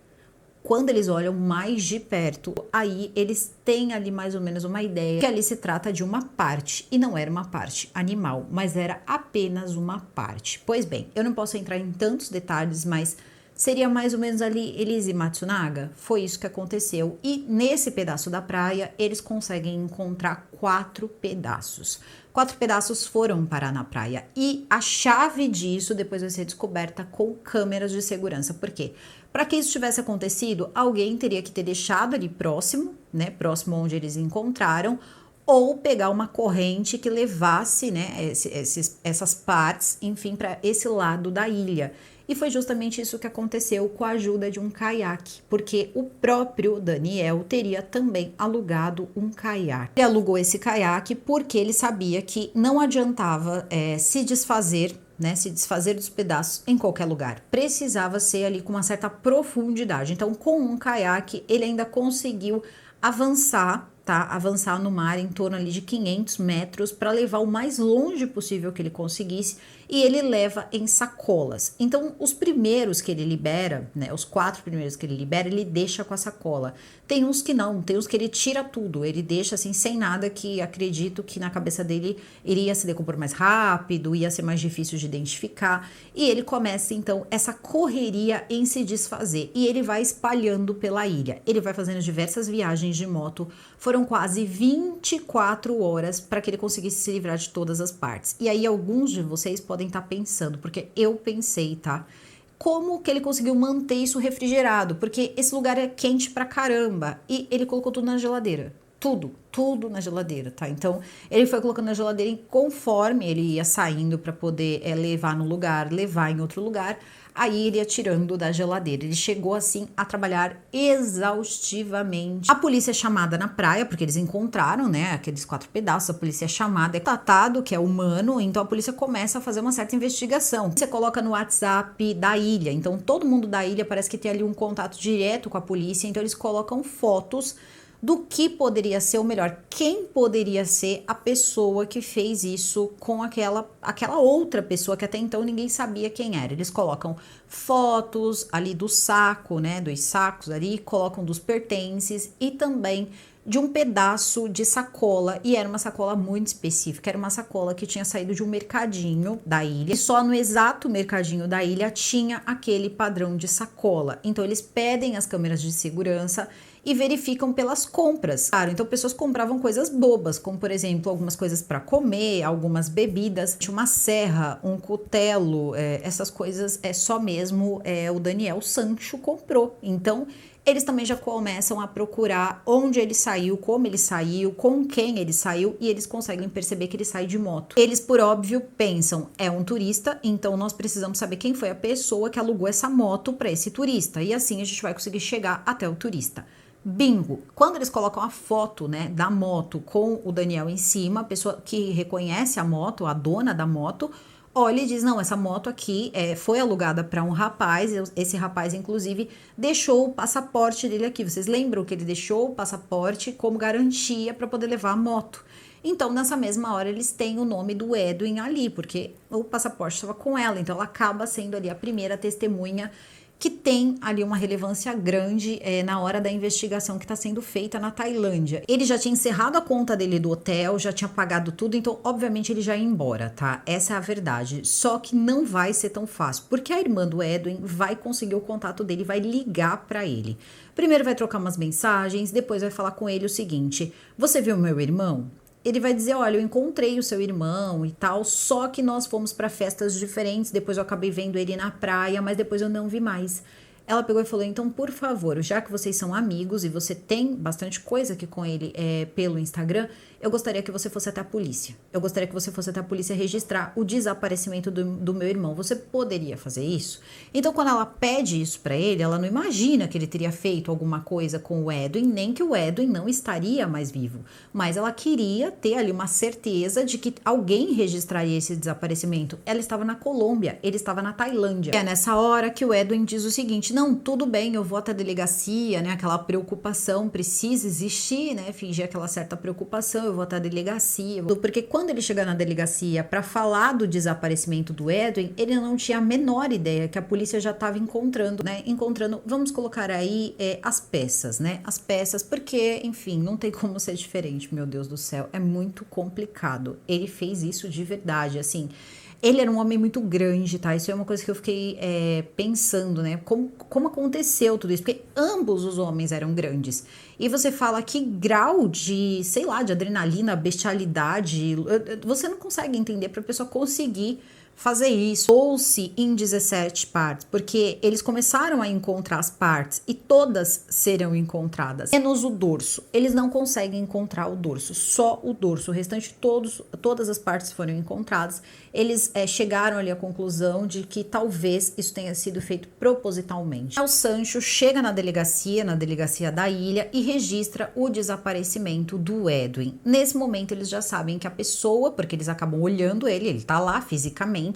Quando eles olham mais de perto, aí eles têm ali mais ou menos uma ideia que ali se trata de uma parte, e não era uma parte animal, mas era apenas uma parte. Pois bem, eu não posso entrar em tantos detalhes, mas seria mais ou menos ali Elise Matsunaga? Foi isso que aconteceu, e nesse pedaço da praia eles conseguem encontrar 4 pedaços. 4 pedaços foram parar na praia, e a chave disso depois vai ser descoberta com câmeras de segurança. Por quê? Para que isso tivesse acontecido, alguém teria que ter deixado ali próximo, né, próximo onde eles encontraram, ou pegar uma corrente que levasse, né, essas partes, enfim, para esse lado da ilha. E foi justamente isso que aconteceu com a ajuda de um caiaque, porque o próprio Daniel teria também alugado um caiaque. Ele alugou esse caiaque porque ele sabia que não adiantava se desfazer, né, se desfazer dos pedaços em qualquer lugar. Precisava ser ali com uma certa profundidade. Então, com um caiaque, ele ainda conseguiu avançar, tá? Avançar no mar em torno ali de 500 metros para levar o mais longe possível que ele conseguisse, e ele leva em sacolas. Então, os primeiros que ele libera, né, os 4 primeiros que ele libera, ele deixa com a sacola. Tem uns que não, tem uns que ele tira tudo, ele deixa assim sem nada, que acredito que na cabeça dele iria se decompor mais rápido, ia ser mais difícil de identificar, e ele começa então essa correria em se desfazer, e ele vai espalhando pela ilha. Ele vai fazendo diversas viagens de moto, foram quase 24 horas para que ele conseguisse se livrar de todas as partes. E aí alguns de vocês podem estar pensando, porque eu pensei, tá? Como que ele conseguiu manter isso refrigerado? Porque esse lugar é quente pra caramba. E ele colocou tudo na geladeira. Tudo na geladeira, tá? Então, ele foi colocando na geladeira e conforme ele ia saindo para poder levar no lugar, levar em outro lugar, aí ele ia tirando da geladeira. Ele chegou, assim, a trabalhar exaustivamente. A polícia é chamada na praia, porque eles encontraram, né, aqueles 4 pedaços. A polícia é chamada, é tratado, que é humano, então a polícia começa a fazer uma certa investigação. Você coloca no WhatsApp da ilha, então todo mundo da ilha parece que tem ali um contato direto com a polícia, então eles colocam fotos do que poderia ser, ou melhor, quem poderia ser a pessoa que fez isso com aquela outra pessoa que até então ninguém sabia quem era. Eles colocam fotos ali do saco, né, dos sacos ali, colocam dos pertences e também de um pedaço de sacola, e era uma sacola muito específica, era uma sacola que tinha saído de um mercadinho da ilha, e só no exato mercadinho da ilha tinha aquele padrão de sacola. Então eles pedem as câmeras de segurança e verificam pelas compras. Claro, então pessoas compravam coisas bobas, como por exemplo, algumas coisas para comer, algumas bebidas, uma serra, um cutelo, essas coisas só mesmo o Daniel Sancho comprou. Então, eles também já começam a procurar onde ele saiu, como ele saiu, com quem ele saiu, e eles conseguem perceber que ele sai de moto. Eles, por óbvio, pensam, é um turista, então nós precisamos saber quem foi a pessoa que alugou essa moto para esse turista, e assim a gente vai conseguir chegar até o turista. Bingo! Quando eles colocam a foto, né, da moto com o Daniel em cima, a pessoa que reconhece a moto, a dona da moto, olha e diz, não, essa moto aqui foi alugada para um rapaz, esse rapaz inclusive deixou o passaporte dele aqui. Vocês lembram que ele deixou o passaporte como garantia para poder levar a moto? Então, nessa mesma hora, eles têm o nome do Edwin ali, porque o passaporte estava com ela, então ela acaba sendo ali a primeira testemunha que tem ali uma relevância grande na hora da investigação que está sendo feita na Tailândia. Ele já tinha encerrado a conta dele do hotel, já tinha pagado tudo, então obviamente ele já ia embora, tá? Essa é a verdade. Só que não vai ser tão fácil, porque a irmã do Edwin vai conseguir o contato dele, vai ligar para ele. Primeiro vai trocar umas mensagens, depois vai falar com ele o seguinte: você viu meu irmão? Ele vai dizer, olha, eu encontrei o seu irmão e tal, só que nós fomos para festas diferentes, depois eu acabei vendo ele na praia, mas depois eu não vi mais. Ela pegou e falou, então, por favor, já que vocês são amigos e você tem bastante coisa aqui com ele pelo Instagram, eu gostaria que você fosse até a polícia. Eu gostaria que você fosse até a polícia registrar o desaparecimento do meu irmão. Você poderia fazer isso? Então, quando ela pede isso pra ele, ela não imagina que ele teria feito alguma coisa com o Edwin, nem que o Edwin não estaria mais vivo. Mas ela queria ter ali uma certeza de que alguém registraria esse desaparecimento. Ela estava na Colômbia, ele estava na Tailândia. É nessa hora que o Edwin diz o seguinte, não, tudo bem, eu vou até a delegacia, né? Aquela preocupação precisa existir, né? Fingir aquela certa preocupação, eu vou até a delegacia. Porque quando ele chega na delegacia para falar do desaparecimento do Edwin, ele não tinha a menor ideia que a polícia já estava encontrando, né? Encontrando, vamos colocar aí as peças, né? As peças, porque, enfim, não tem como ser diferente, meu Deus do céu, é muito complicado. Ele fez isso de verdade, assim. Ele era um homem muito grande, tá? Isso é uma coisa que eu fiquei pensando, né? Como aconteceu tudo isso? Porque ambos os homens eram grandes. E você fala que grau de, sei lá, de adrenalina, bestialidade, você não consegue entender para a pessoa conseguir fazer isso, ou-se em 17 partes, porque eles começaram a encontrar as partes e todas serão encontradas, menos o dorso. Eles não conseguem encontrar o dorso, só o dorso. O restante, todas as partes foram encontradas. Eles chegaram ali à conclusão de que talvez isso tenha sido feito propositalmente. O Sancho chega na delegacia da ilha, e registra o desaparecimento do Edwin. Nesse momento, eles já sabem que a pessoa, porque eles acabam olhando ele tá lá fisicamente,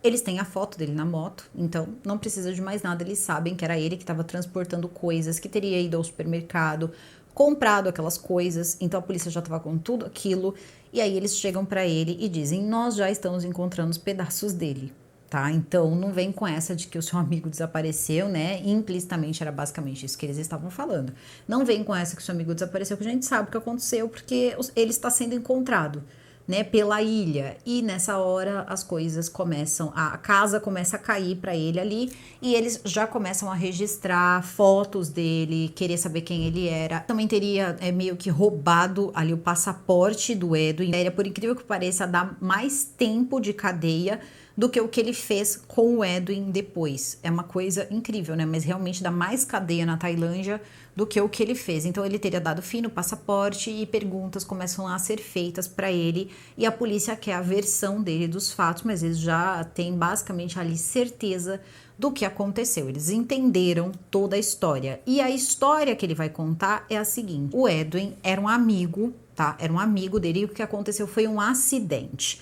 eles têm a foto dele na moto, então não precisa de mais nada, eles sabem que era ele que estava transportando coisas, que teria ido ao supermercado, comprado aquelas coisas, então a polícia já estava com tudo aquilo, e aí eles chegam para ele e dizem: nós já estamos encontrando os pedaços dele, tá? Então não vem com essa de que o seu amigo desapareceu, né? Implicitamente era basicamente isso que eles estavam falando. Não vem com essa que o seu amigo desapareceu, que a gente sabe o que aconteceu, porque ele está sendo encontrado, né, pela ilha, e nessa hora as coisas começam, a casa começa a cair para ele ali, e eles já começam a registrar fotos dele, querer saber quem ele era. Também teria meio que roubado ali o passaporte do Edwin. Por incrível que pareça, dá mais tempo de cadeia do que o que ele fez com o Edwin depois. É uma coisa incrível, né? Mas realmente dá mais cadeia na Tailândia do que o que ele fez. Então ele teria dado fim no passaporte, e perguntas começam a ser feitas para ele, e a polícia quer a versão dele dos fatos, mas eles já têm basicamente ali certeza do que aconteceu. Eles entenderam toda a história. E a história que ele vai contar é a seguinte: o Edwin era um amigo, tá? Era um amigo dele, e o que aconteceu foi um acidente.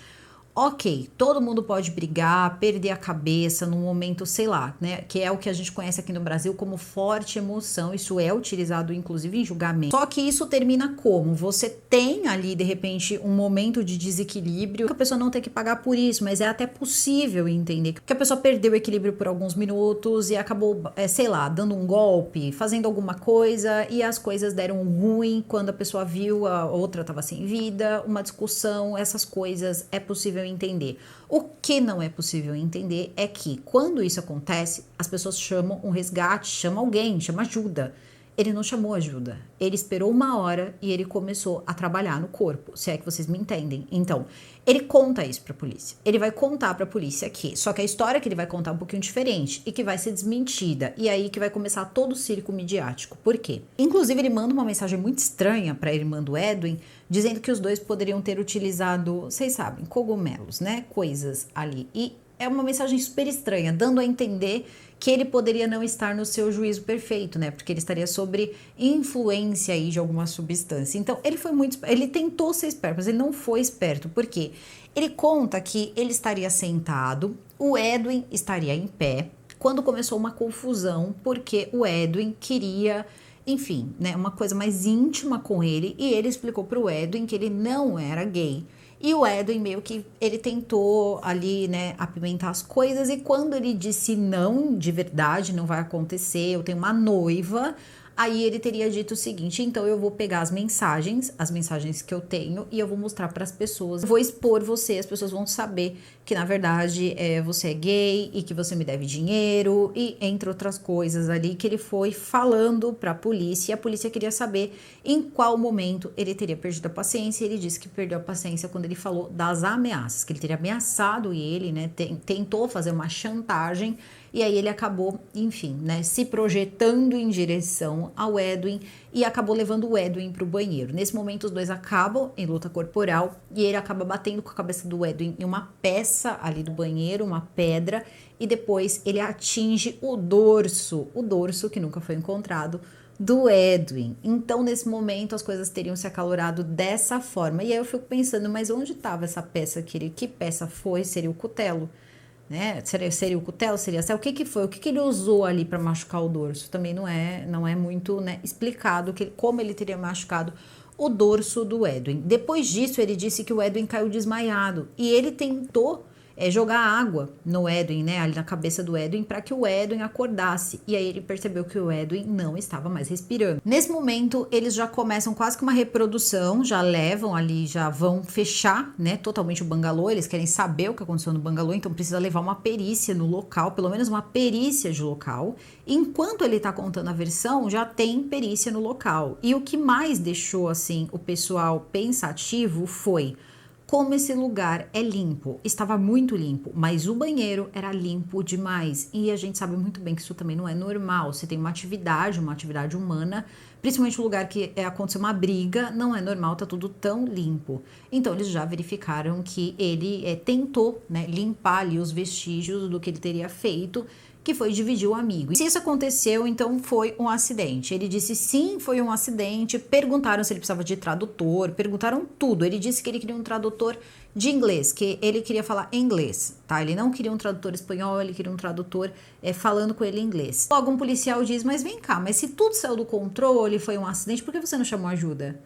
Ok, todo mundo pode brigar, perder a cabeça num momento, sei lá, né? Que é o que a gente conhece aqui no Brasil como forte emoção. Isso é utilizado, inclusive, em julgamento. Só que isso termina como? Você tem ali, de repente, um momento de desequilíbrio, que a pessoa não tem que pagar por isso, mas é até possível entender que a pessoa perdeu o equilíbrio por alguns minutos e acabou, sei lá, dando um golpe, fazendo alguma coisa, e as coisas deram ruim quando a pessoa viu a outra estava sem vida, uma discussão, essas coisas é possível entender. O que não é possível entender é que quando isso acontece, as pessoas chamam um resgate, chamam alguém, chamam ajuda. Ele não chamou ajuda. Ele esperou 1 hora e ele começou a trabalhar no corpo, se é que vocês me entendem. Então, ele conta isso pra polícia. Ele vai contar pra polícia que, só que a história que ele vai contar é um pouquinho diferente e que vai ser desmentida. E aí que vai começar todo o circo midiático. Por quê? Inclusive, ele manda uma mensagem muito estranha pra irmã do Edwin, dizendo que os dois poderiam ter utilizado, vocês sabem, cogumelos, né? Coisas ali. E é uma mensagem super estranha, dando a entender que ele poderia não estar no seu juízo perfeito, né? Porque ele estaria sob influência aí de alguma substância. Então, ele tentou ser esperto, mas ele não foi esperto. Por quê? Ele conta que ele estaria sentado, o Edwin estaria em pé, quando começou uma confusão, porque o Edwin queria, enfim, né, uma coisa mais íntima com ele, e ele explicou para o Edwin que ele não era gay. E o Edwin meio que ele tentou ali, né, apimentar as coisas, e quando ele disse não, de verdade, não vai acontecer, eu tenho uma noiva, aí ele teria dito o seguinte: então eu vou pegar as mensagens que eu tenho, e eu vou mostrar para as pessoas, eu vou expor você, as pessoas vão saber que na verdade você é gay e que você me deve dinheiro, e entre outras coisas ali que ele foi falando para a polícia, e a polícia queria saber em qual momento ele teria perdido a paciência. Ele disse que perdeu a paciência quando ele falou das ameaças, que ele teria ameaçado ele, né, tentou fazer uma chantagem, e aí ele acabou, enfim, né, se projetando em direção ao Edwin e acabou levando o Edwin para o banheiro. Nesse momento, os dois acabam em luta corporal, e ele acaba batendo com a cabeça do Edwin em uma peça ali do banheiro, uma pedra, e depois ele atinge o dorso que nunca foi encontrado, do Edwin. Então, nesse momento, as coisas teriam se acalorado dessa forma. E aí eu fico pensando, mas onde estava essa peça? Que peça foi? Seria o cutelo, né? Seria o cutelo? Seria o que foi? O que ele usou ali para machucar o dorso? Também não é muito, né, explicado como ele teria machucado o dorso do Edwin. Depois disso, ele disse que o Edwin caiu desmaiado, e ele tentou jogar água no Edwin, né, ali na cabeça do Edwin, para que o Edwin acordasse, e aí ele percebeu que o Edwin não estava mais respirando. Nesse momento, eles já começam quase que uma reprodução, já levam ali, já vão fechar, né, totalmente o bangalô. Eles querem saber o que aconteceu no bangalô, então precisa levar uma perícia no local, pelo menos uma perícia de local. Enquanto ele tá contando a versão, já tem perícia no local. E o que mais deixou, assim, o pessoal pensativo foi: como esse lugar é limpo. Estava muito limpo, mas o banheiro era limpo demais. E a gente sabe muito bem que isso também não é normal. Você tem uma atividade humana, principalmente um lugar que aconteceu uma briga, não é normal, tá tudo tão limpo. Então eles já verificaram que ele tentou, né, limpar ali os vestígios do que ele teria feito, que foi dividir o amigo. E se isso aconteceu, então foi um acidente. Ele disse sim, foi um acidente. Perguntaram se ele precisava de tradutor, perguntaram tudo. Ele disse que ele queria um tradutor de inglês, que ele queria falar inglês, tá? Ele não queria um tradutor espanhol, ele queria um tradutor falando com ele em inglês. Logo um policial diz, mas vem cá, mas se tudo saiu do controle, foi um acidente, por que você não chamou ajuda?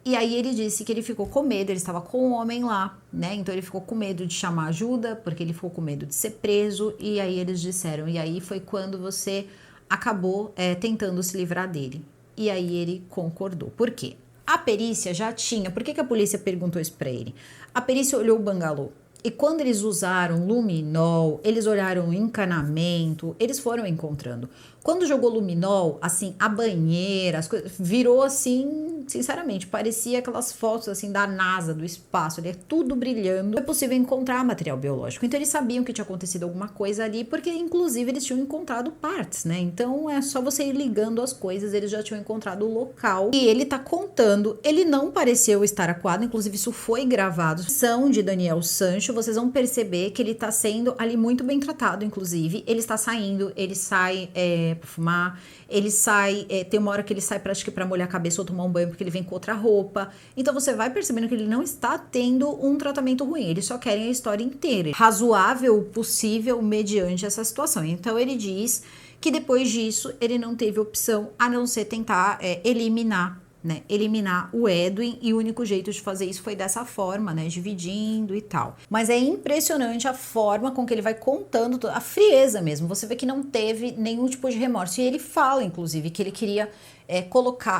E aí ele disse que ele ficou com medo, ele estava com um homem lá, né? Então ele ficou com medo de chamar ajuda, porque ele ficou com medo de ser preso. E aí eles disseram, e aí foi quando você acabou tentando se livrar dele. E aí ele concordou. Por quê? A perícia já tinha. Por que a polícia perguntou isso para ele? A perícia olhou o bangalô. E quando eles usaram luminol, eles olharam o encanamento, eles foram encontrando. Quando jogou luminol, assim, a banheira, as coisas, virou assim, sinceramente, parecia aquelas fotos assim da NASA, do espaço, ali, tudo brilhando. É possível encontrar material biológico. Então eles sabiam que tinha acontecido alguma coisa ali, porque inclusive eles tinham encontrado partes, né? Então é só você ir ligando as coisas, eles já tinham encontrado o local. E ele tá contando, ele não pareceu estar acuado, inclusive isso foi gravado. São de Daniel Sancho, vocês vão perceber que ele tá sendo ali muito bem tratado, inclusive. Ele está saindo, ele sai pra fumar, ele sai, tem uma hora que ele sai pra molhar a cabeça ou tomar um banho porque ele vem com outra roupa. Então você vai percebendo que ele não está tendo um tratamento ruim, eles só querem a história inteira, razoável possível mediante essa situação. Então ele diz que depois disso ele não teve opção a não ser tentar eliminar o Edwin, e o único jeito de fazer isso foi dessa forma, né, dividindo e tal. Mas é impressionante a forma com que ele vai contando, a frieza mesmo, você vê que não teve nenhum tipo de remorso, e ele fala, inclusive, que ele queria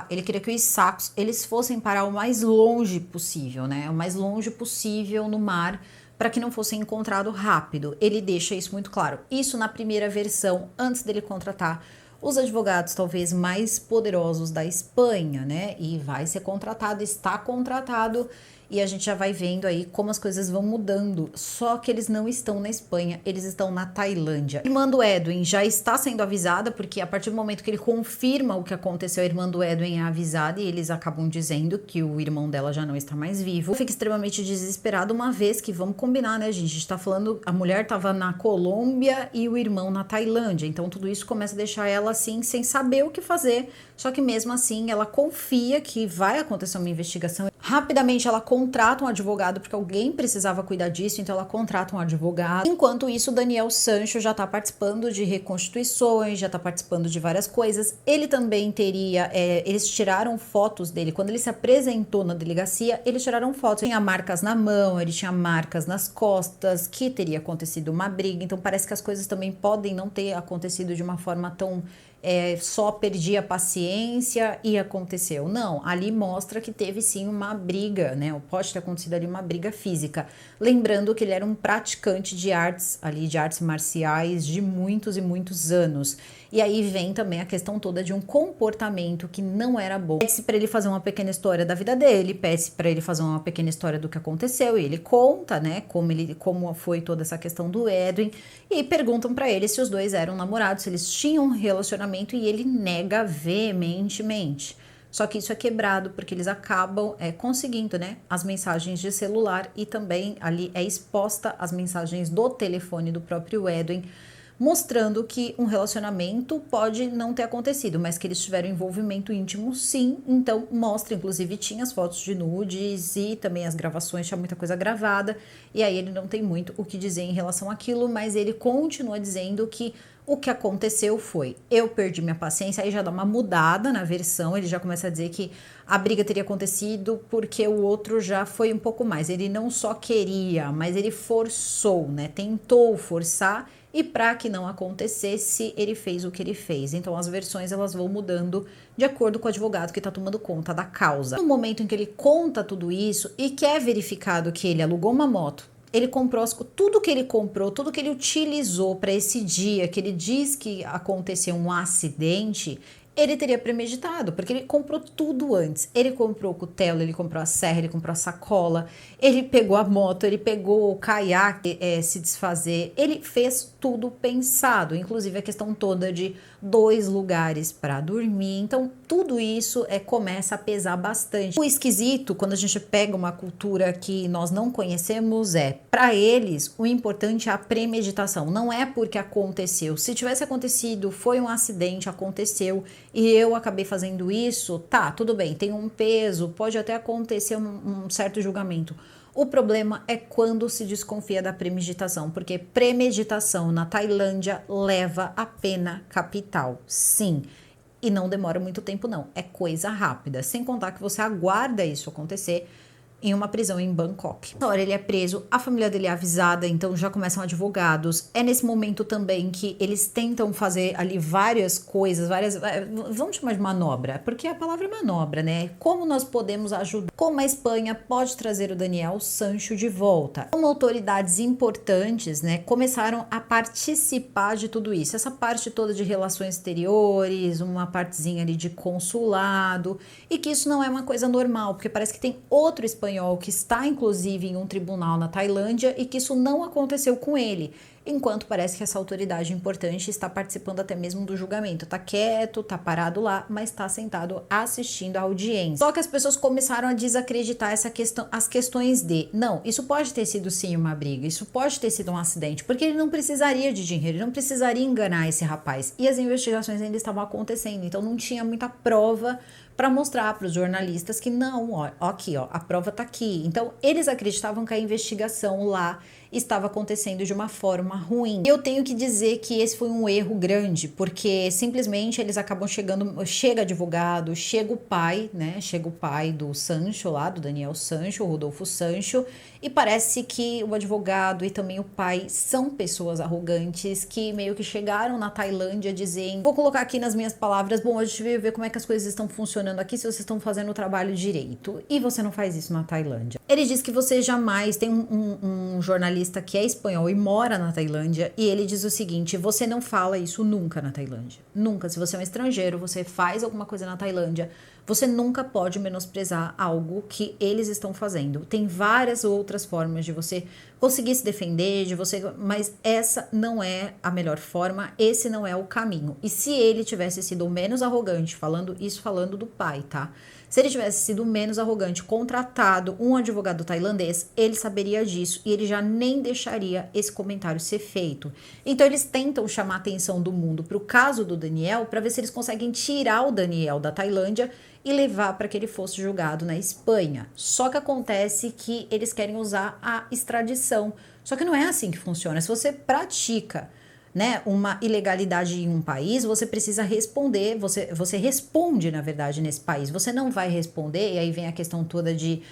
ele queria que os sacos, eles fossem parar o mais longe possível, né, o mais longe possível no mar, para que não fosse encontrado rápido. Ele deixa isso muito claro. Isso na primeira versão, antes dele contratar os advogados talvez mais poderosos da Espanha, né? E vai ser contratado, está contratado, e a gente já vai vendo aí como as coisas vão mudando. Só que eles não estão na Espanha, eles estão na Tailândia. A irmã do Edwin já está sendo avisada, porque a partir do momento que ele confirma o que aconteceu, a irmã do Edwin é avisada e eles acabam dizendo que o irmão dela já não está mais vivo. Fica extremamente desesperado, uma vez que, vamos combinar, né, gente? A gente tá falando, a mulher estava na Colômbia e o irmão na Tailândia, então tudo isso começa a deixar ela assim, sem saber o que fazer. Só que mesmo assim, ela confia que vai acontecer uma investigação. Rapidamente ela contrata um advogado, porque alguém precisava cuidar disso, então ela contrata um advogado. Enquanto isso, Daniel Sancho já tá participando de reconstituições, já tá participando de várias coisas. Ele também teria, eles tiraram fotos dele, quando ele se apresentou na delegacia, eles tiraram fotos. Tinha marcas na mão, ele tinha marcas nas costas, que teria acontecido uma briga, então parece que as coisas também podem não ter acontecido de uma forma tão só perdi a paciência e aconteceu. Não, ali mostra que teve sim uma briga, né? Pode ter acontecido ali uma briga física. Lembrando que ele era um praticante de artes, ali de artes marciais de muitos e muitos anos. E aí vem também a questão toda de um comportamento que não era bom. Pede-se para ele fazer uma pequena história da vida dele, pede-se para ele fazer uma pequena história do que aconteceu, e ele conta, né, como foi toda essa questão do Edwin, e perguntam para ele se os dois eram namorados, se eles tinham um relacionamento, e ele nega veementemente. Só que isso é quebrado porque eles acabam conseguindo, né, as mensagens de celular, e também ali é exposta as mensagens do telefone do próprio Edwin, mostrando que um relacionamento pode não ter acontecido, mas que eles tiveram envolvimento íntimo sim. Então mostra, inclusive tinha as fotos de nudes e também as gravações, tinha muita coisa gravada, e aí ele não tem muito o que dizer em relação àquilo, mas ele continua dizendo que o que aconteceu foi, eu perdi minha paciência. Aí já dá uma mudada na versão, ele já começa a dizer que a briga teria acontecido porque o outro já foi um pouco mais, ele não só queria, mas ele forçou, né, tentou forçar, e para que não acontecesse, ele fez o que ele fez. Então as versões elas vão mudando de acordo com o advogado que está tomando conta da causa. No momento em que ele conta tudo isso e que é verificado que ele alugou uma moto, ele comprou tudo que ele comprou, tudo que ele utilizou para esse dia que ele diz que aconteceu um acidente, Ele teria premeditado, porque ele comprou tudo antes. Ele comprou o cutelo, ele comprou a serra, ele comprou a sacola, ele pegou a moto, ele pegou o caiaque, se desfazer. Ele fez tudo pensado, inclusive a questão toda de 2 lugares para dormir. Então, tudo isso começa a pesar bastante. O esquisito, quando a gente pega uma cultura que nós não conhecemos, para eles, o importante é a premeditação. Não é porque aconteceu. Se tivesse acontecido, foi um acidente, aconteceu, e eu acabei fazendo isso, tá, tudo bem, tem um peso, pode até acontecer um certo julgamento. O problema é quando se desconfia da premeditação, porque premeditação na Tailândia leva a pena capital, sim. E não demora muito tempo não, é coisa rápida, sem contar que você aguarda isso acontecer em uma prisão em Bangkok. Na hora ele é preso, a família dele é avisada, então já começam advogados. É nesse momento também que eles tentam fazer ali várias coisas, vamos chamar de manobra, porque a palavra é manobra, né? Como nós podemos ajudar? Como a Espanha pode trazer o Daniel Sancho de volta? Como autoridades importantes, né, começaram a participar de tudo isso. Essa parte toda de relações exteriores, uma partezinha ali de consulado, e que isso não é uma coisa normal, porque parece que tem outro espanhol que está inclusive em um tribunal na Tailândia e que isso não aconteceu com ele, enquanto parece que essa autoridade importante está participando até mesmo do julgamento, tá quieto, tá parado lá, mas tá sentado assistindo a audiência. Só que as pessoas começaram a desacreditar as questões de, não, isso pode ter sido sim uma briga, isso pode ter sido um acidente, porque ele não precisaria de dinheiro, ele não precisaria enganar esse rapaz, e as investigações ainda estavam acontecendo, então não tinha muita prova para mostrar para os jornalistas que não, ó, aqui, ó, a prova tá aqui. Então, eles acreditavam que a investigação lá estava acontecendo de uma forma ruim. Eu tenho que dizer que esse foi um erro grande, porque simplesmente eles acabam chega advogado, chega o pai, né? Chega o pai do Sancho lá, do Daniel Sancho, o Rodolfo Sancho, e parece que o advogado e também o pai são pessoas arrogantes que meio que chegaram na Tailândia dizendo, vou colocar aqui nas minhas palavras, bom, a gente veio ver como é que as coisas estão funcionando aqui, se vocês estão fazendo o trabalho direito. E você não faz isso na Tailândia. Ele diz que você jamais, tem um jornalista que é espanhol e mora na Tailândia, e ele diz o seguinte, você não fala isso nunca na Tailândia. Nunca. Se você é um estrangeiro, você faz alguma coisa na Tailândia, você nunca pode menosprezar algo que eles estão fazendo. Tem várias outras formas de você conseguir se defender, mas essa não é a melhor forma, esse não é o caminho. E se ele tivesse sido menos arrogante, falando do pai, tá? Se ele tivesse sido menos arrogante, contratado um advogado tailandês, ele saberia disso e ele já nem deixaria esse comentário ser feito. Então eles tentam chamar a atenção do mundo para o caso do Daniel, para ver se eles conseguem tirar o Daniel da Tailândia e levar para que ele fosse julgado na Espanha. Só que acontece que eles querem usar a extradição. Só que não é assim que funciona. Se você pratica, né, uma ilegalidade em um país, você precisa responder, você responde, na verdade, nesse país. Você não vai responder, e aí vem a questão toda de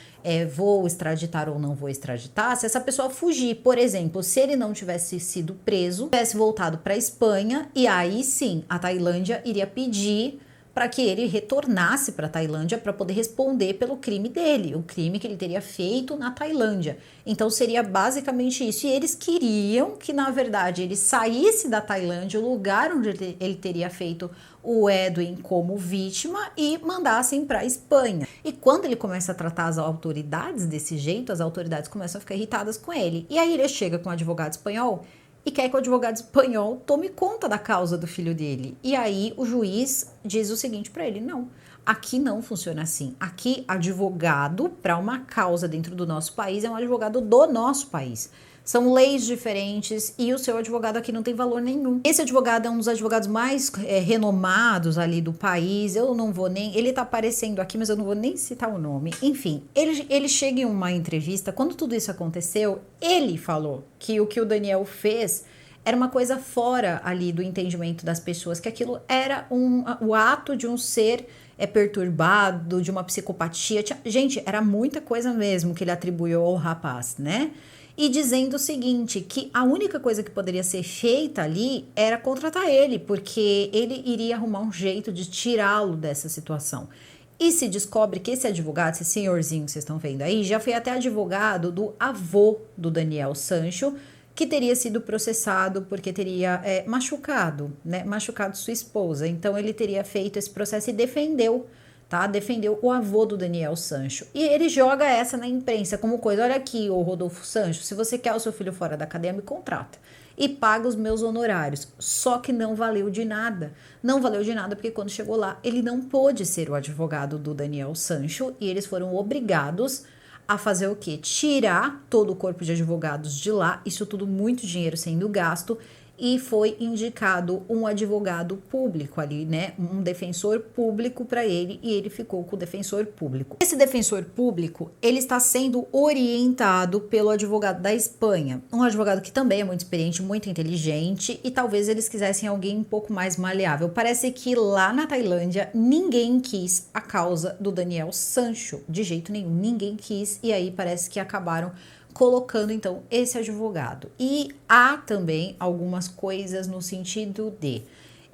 vou extraditar ou não vou extraditar, se essa pessoa fugir. Por exemplo, se ele não tivesse sido preso, tivesse voltado para a Espanha, e aí sim, a Tailândia iria pedir para que ele retornasse para a Tailândia para poder responder pelo crime dele, o crime que ele teria feito na Tailândia. Então seria basicamente isso. E eles queriam que, na verdade, ele saísse da Tailândia, o lugar onde ele teria feito o Edwin como vítima, e mandassem para a Espanha. E quando ele começa a tratar as autoridades desse jeito, as autoridades começam a ficar irritadas com ele. E aí ele chega com um advogado espanhol e quer que o advogado espanhol tome conta da causa do filho dele. E aí o juiz diz o seguinte para ele, não, aqui não funciona assim. Aqui, advogado para uma causa dentro do nosso país é um advogado do nosso país. São leis diferentes e o seu advogado aqui não tem valor nenhum. Esse advogado é um dos advogados mais renomados ali do país. Eu não vou nem... Ele tá aparecendo aqui, mas eu não vou nem citar o nome. Enfim, ele chega em uma entrevista. Quando tudo isso aconteceu, ele falou que o Daniel fez era uma coisa fora ali do entendimento das pessoas, que aquilo era o ato de um ser perturbado, de uma psicopatia. Gente, era muita coisa mesmo que ele atribuiu ao rapaz, né? E dizendo o seguinte, que a única coisa que poderia ser feita ali era contratar ele, porque ele iria arrumar um jeito de tirá-lo dessa situação. E se descobre que esse advogado, esse senhorzinho que vocês estão vendo aí, já foi até advogado do avô do Daniel Sancho, que teria sido processado porque teria machucado, né? Machucado sua esposa. Então ele teria feito esse processo e defendeu, tá? Defendeu o avô do Daniel Sancho. E ele joga essa na imprensa como coisa: olha aqui, ô Rodolfo Sancho, se você quer o seu filho fora da cadeia, me contrata e paga os meus honorários. Só que não valeu de nada. Não valeu de nada porque quando chegou lá, ele não pôde ser o advogado do Daniel Sancho e eles foram obrigados a fazer o quê? Tirar todo o corpo de advogados de lá, isso tudo muito dinheiro sendo gasto, e foi indicado um advogado público ali, né? Um defensor público para ele, e ele ficou com o defensor público. Esse defensor público, ele está sendo orientado pelo advogado da Espanha, um advogado que também é muito experiente, muito inteligente, e talvez eles quisessem alguém um pouco mais maleável. Parece que lá na Tailândia ninguém quis a causa do Daniel Sancho, de jeito nenhum, ninguém quis, e aí parece que acabaram colocando então esse advogado. E há também algumas coisas no sentido de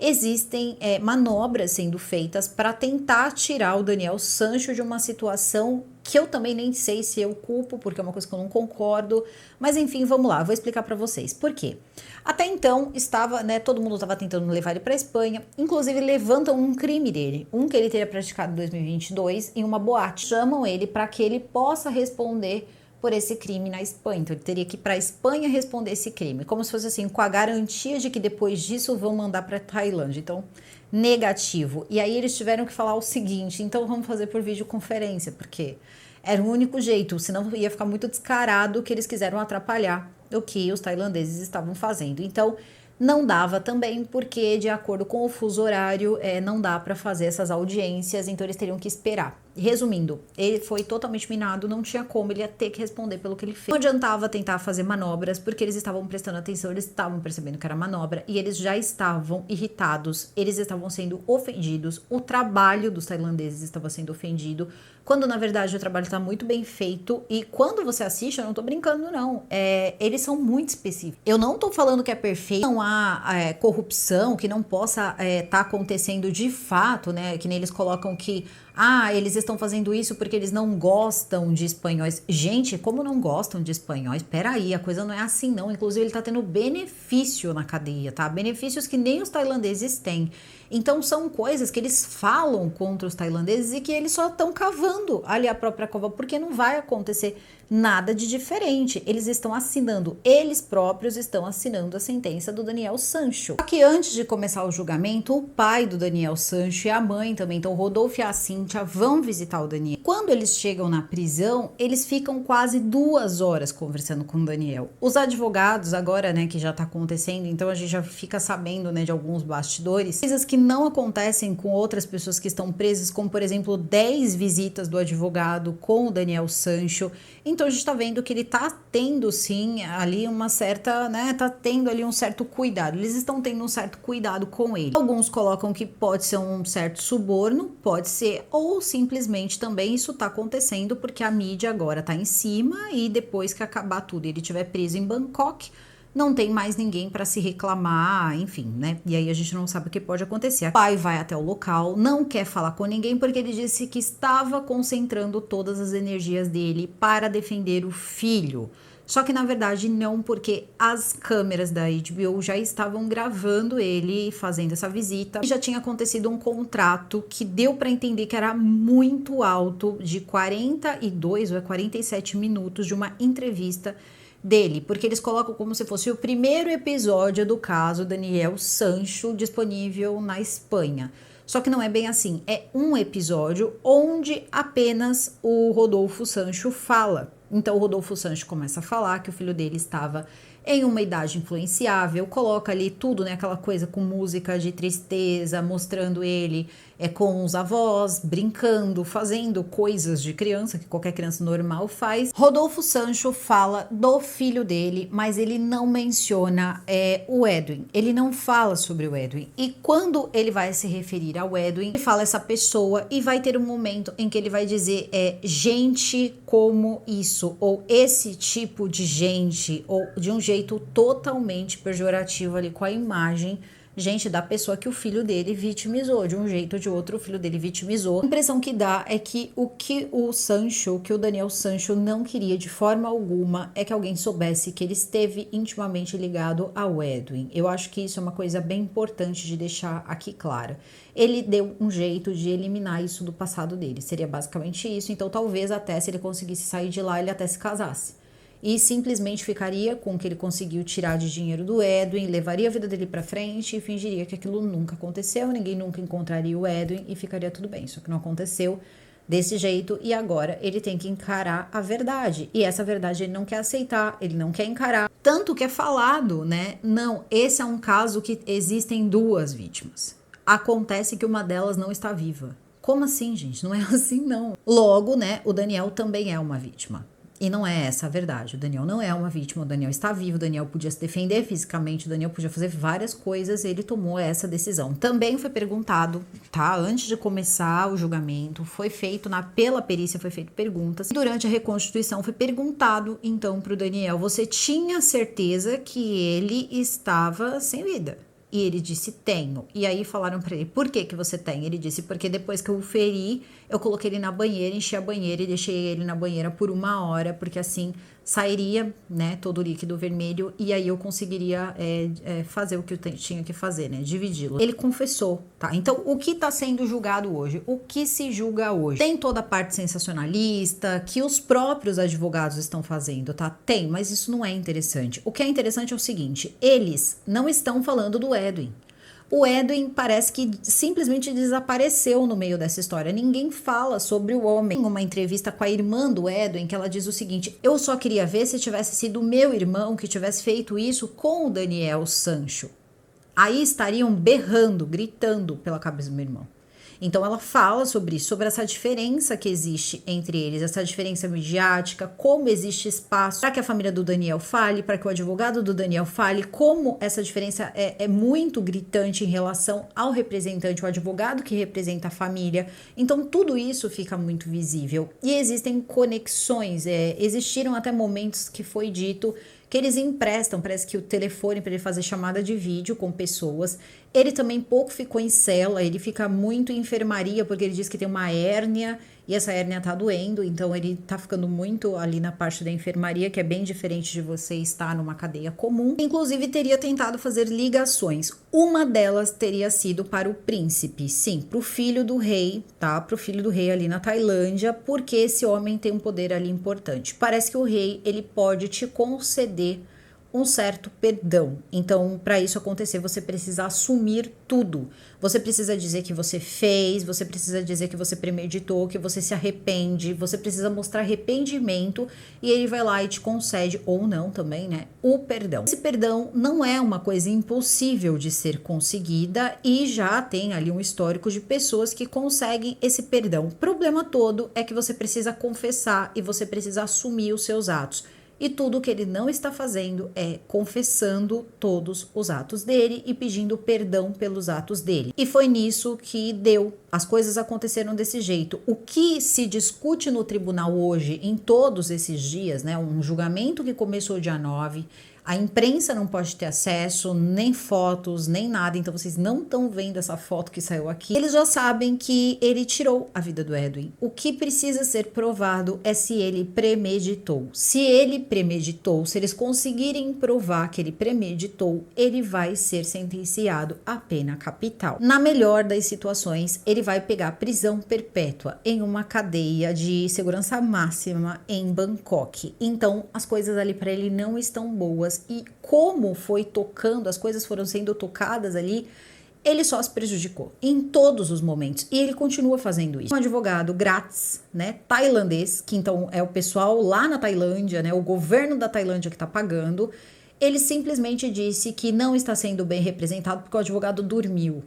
existem manobras sendo feitas para tentar tirar o Daniel Sancho de uma situação que eu também nem sei se eu culpo, porque é uma coisa que eu não concordo, mas enfim, vamos lá, vou explicar para vocês. Por quê? Até então estava, né, todo mundo estava tentando levar ele para a Espanha, inclusive levantam um crime dele, um que ele teria praticado em 2022 em uma boate. Chamam ele para que ele possa responder por esse crime na Espanha. Então ele teria que ir para a Espanha responder esse crime, como se fosse assim, com a garantia de que depois disso vão mandar para Tailândia. Então, negativo. E aí eles tiveram que falar o seguinte: então vamos fazer por videoconferência, porque era o único jeito, senão ia ficar muito descarado que eles quiseram atrapalhar o que os tailandeses estavam fazendo. Então não dava também, porque de acordo com o fuso horário, não dá para fazer essas audiências, então eles teriam que esperar. Resumindo, ele foi totalmente minado, não tinha como, ele ia ter que responder pelo que ele fez. Não adiantava tentar fazer manobras, porque eles estavam prestando atenção, eles estavam percebendo que era manobra, e eles já estavam irritados, eles estavam sendo ofendidos, o trabalho dos tailandeses estava sendo ofendido, quando na verdade o trabalho está muito bem feito, e quando você assiste, eu não tô brincando não, eles são muito específicos. Eu não tô falando que é perfeito, não há corrupção, que não possa tá acontecendo de fato, né, que nem eles colocam que eles estão fazendo isso porque eles não gostam de espanhóis. Gente, como não gostam de espanhóis? Peraí, a coisa não é assim não. Inclusive ele tá tendo benefício na cadeia, tá? Benefícios que nem os tailandeses têm. Então são coisas que eles falam contra os tailandeses e que eles só estão cavando ali a própria cova, porque não vai acontecer nada de diferente. Eles estão assinando, eles próprios estão assinando a sentença do Daniel Sancho. Só que antes de começar o julgamento, o pai do Daniel Sancho e a mãe também, então o Rodolfo e a Cíntia, vão visitar o Daniel. Quando eles chegam na prisão, eles ficam quase 2 horas conversando com o Daniel. Os advogados agora, né, que já tá acontecendo, então a gente já fica sabendo, né, de alguns bastidores, coisas que não acontecem com outras pessoas que estão presas, como por exemplo 10 visitas do advogado com o Daniel Sancho. Então a gente tá vendo que ele tá tendo sim ali uma certa, né, tá tendo ali um certo cuidado, eles estão tendo um certo cuidado com ele. Alguns colocam que pode ser um certo suborno, pode ser, ou simplesmente também isso tá acontecendo porque a mídia agora tá em cima e depois que acabar tudo e ele estiver preso em Bangkok, não tem mais ninguém para se reclamar, enfim, né? E aí a gente não sabe o que pode acontecer. O pai vai até o local, não quer falar com ninguém porque ele disse que estava concentrando todas as energias dele para defender o filho. Só que na verdade não, porque as câmeras da HBO já estavam gravando ele fazendo essa visita. E já tinha acontecido um contrato que deu para entender que era muito alto, de 42 ou 47 minutos de uma entrevista dele, porque eles colocam como se fosse o primeiro episódio do caso Daniel Sancho disponível na Espanha. Só que não é bem assim, é um episódio onde apenas o Rodolfo Sancho fala. Então o Rodolfo Sancho começa a falar que o filho dele estava em uma idade influenciável, coloca ali tudo, né, aquela coisa com música de tristeza, mostrando ele com os avós, brincando, fazendo coisas de criança, que qualquer criança normal faz. Rodolfo Sancho fala do filho dele, mas ele não menciona o Edwin, ele não fala sobre o Edwin. E quando ele vai se referir ao Edwin, ele fala essa pessoa e vai ter um momento em que ele vai dizer gente como isso, ou esse tipo de gente, ou de um jeito totalmente pejorativo ali com a imagem gente, da pessoa que o filho dele vitimizou, de um jeito ou de outro o filho dele vitimizou. A impressão que dá é que o Daniel Sancho não queria de forma alguma é que alguém soubesse que ele esteve intimamente ligado ao Edwin. Eu acho que isso é uma coisa bem importante de deixar aqui clara. Ele deu um jeito de eliminar isso do passado dele, seria basicamente isso. Então talvez até se ele conseguisse sair de lá, ele até se casasse. E simplesmente ficaria com o que ele conseguiu tirar de dinheiro do Edwin, levaria a vida dele pra frente e fingiria que aquilo nunca aconteceu, ninguém nunca encontraria o Edwin e ficaria tudo bem. Só que não aconteceu desse jeito e agora ele tem que encarar a verdade. E essa verdade ele não quer aceitar, ele não quer encarar. Tanto que é falado, né? Não, esse é um caso que existem 2 vítimas. Acontece que uma delas não está viva. Como assim, gente? Não é assim, não. Logo, né, o Daniel também é uma vítima. E não é essa a verdade. O Daniel não é uma vítima, o Daniel está vivo, o Daniel podia se defender fisicamente, o Daniel podia fazer várias coisas, ele tomou essa decisão. Também foi perguntado, tá? Antes de começar o julgamento, foi feito pela perícia, foi feito perguntas. Durante a reconstituição foi perguntado, então, pro Daniel, você tinha certeza que ele estava sem vida? E ele disse, tenho. E aí falaram pra ele, por que você tem? Ele disse, porque depois que eu o feri, eu coloquei ele na banheira, enchi a banheira e deixei ele na banheira por 1 hora, porque assim sairia, né, todo o líquido vermelho e aí eu conseguiria fazer o que eu tinha que fazer, né, dividi-lo. Ele confessou, tá? Então, o que tá sendo julgado hoje? O que se julga hoje? Tem toda a parte sensacionalista que os próprios advogados estão fazendo, tá? Tem, mas isso não é interessante. O que é interessante é o seguinte, eles não estão falando do Edwin. O Edwin parece que simplesmente desapareceu no meio dessa história. Ninguém fala sobre o homem. Tem uma entrevista com a irmã do Edwin que ela diz o seguinte, eu só queria ver se tivesse sido o meu irmão que tivesse feito isso com o Daniel Sancho. Aí estariam berrando, gritando pela cabeça do meu irmão. Então ela fala sobre isso, sobre essa diferença que existe entre eles, essa diferença midiática, como existe espaço para que a família do Daniel fale, para que o advogado do Daniel fale, como essa diferença é muito gritante em relação ao representante, o advogado que representa a família. Então tudo isso fica muito visível. E existem conexões, existiram até momentos que foi dito que eles emprestam, parece que o telefone para ele fazer chamada de vídeo com pessoas. Ele também pouco ficou em cela, ele fica muito em enfermaria, porque ele diz que tem uma hérnia e essa hérnia tá doendo, então ele tá ficando muito ali na parte da enfermaria, que é bem diferente de você estar numa cadeia comum. Inclusive teria tentado fazer ligações. Uma delas teria sido para o príncipe, sim, pro filho do rei, tá? Pro filho do rei ali na Tailândia, porque esse homem tem um poder ali importante. Parece que o rei, ele pode te conceder um certo perdão. Então, para isso acontecer, você precisa assumir tudo. Você precisa dizer que você fez, você precisa dizer que você premeditou, que você se arrepende, você precisa mostrar arrependimento e ele vai lá e te concede, ou não também, né, o perdão. Esse perdão não é uma coisa impossível de ser conseguida e já tem ali um histórico de pessoas que conseguem esse perdão. O problema todo é que você precisa confessar e você precisa assumir os seus atos. E tudo que ele não está fazendo é confessando todos os atos dele e pedindo perdão pelos atos dele. E foi nisso que deu. As coisas aconteceram desse jeito. O que se discute no tribunal hoje, em todos esses dias, né? Um julgamento que começou dia 9, a imprensa não pode ter acesso, nem fotos, nem nada. Então vocês não estão vendo essa foto que saiu aqui. Eles já sabem que ele tirou a vida do Edwin. O que precisa ser provado é se ele premeditou. Se ele premeditou, se eles conseguirem provar que ele premeditou, ele vai ser sentenciado à pena capital. Na melhor das situações, ele vai pegar prisão perpétua em uma cadeia de segurança máxima em Bangkok. Então as coisas ali para ele não estão boas. E como foi tocando, as coisas foram sendo tocadas ali, ele só se prejudicou em todos os momentos. E ele continua fazendo isso. Um advogado grátis, né, tailandês, que então é o pessoal lá na Tailândia, né, o governo da Tailândia que tá pagando, ele simplesmente disse que não está sendo bem representado porque o advogado dormiu.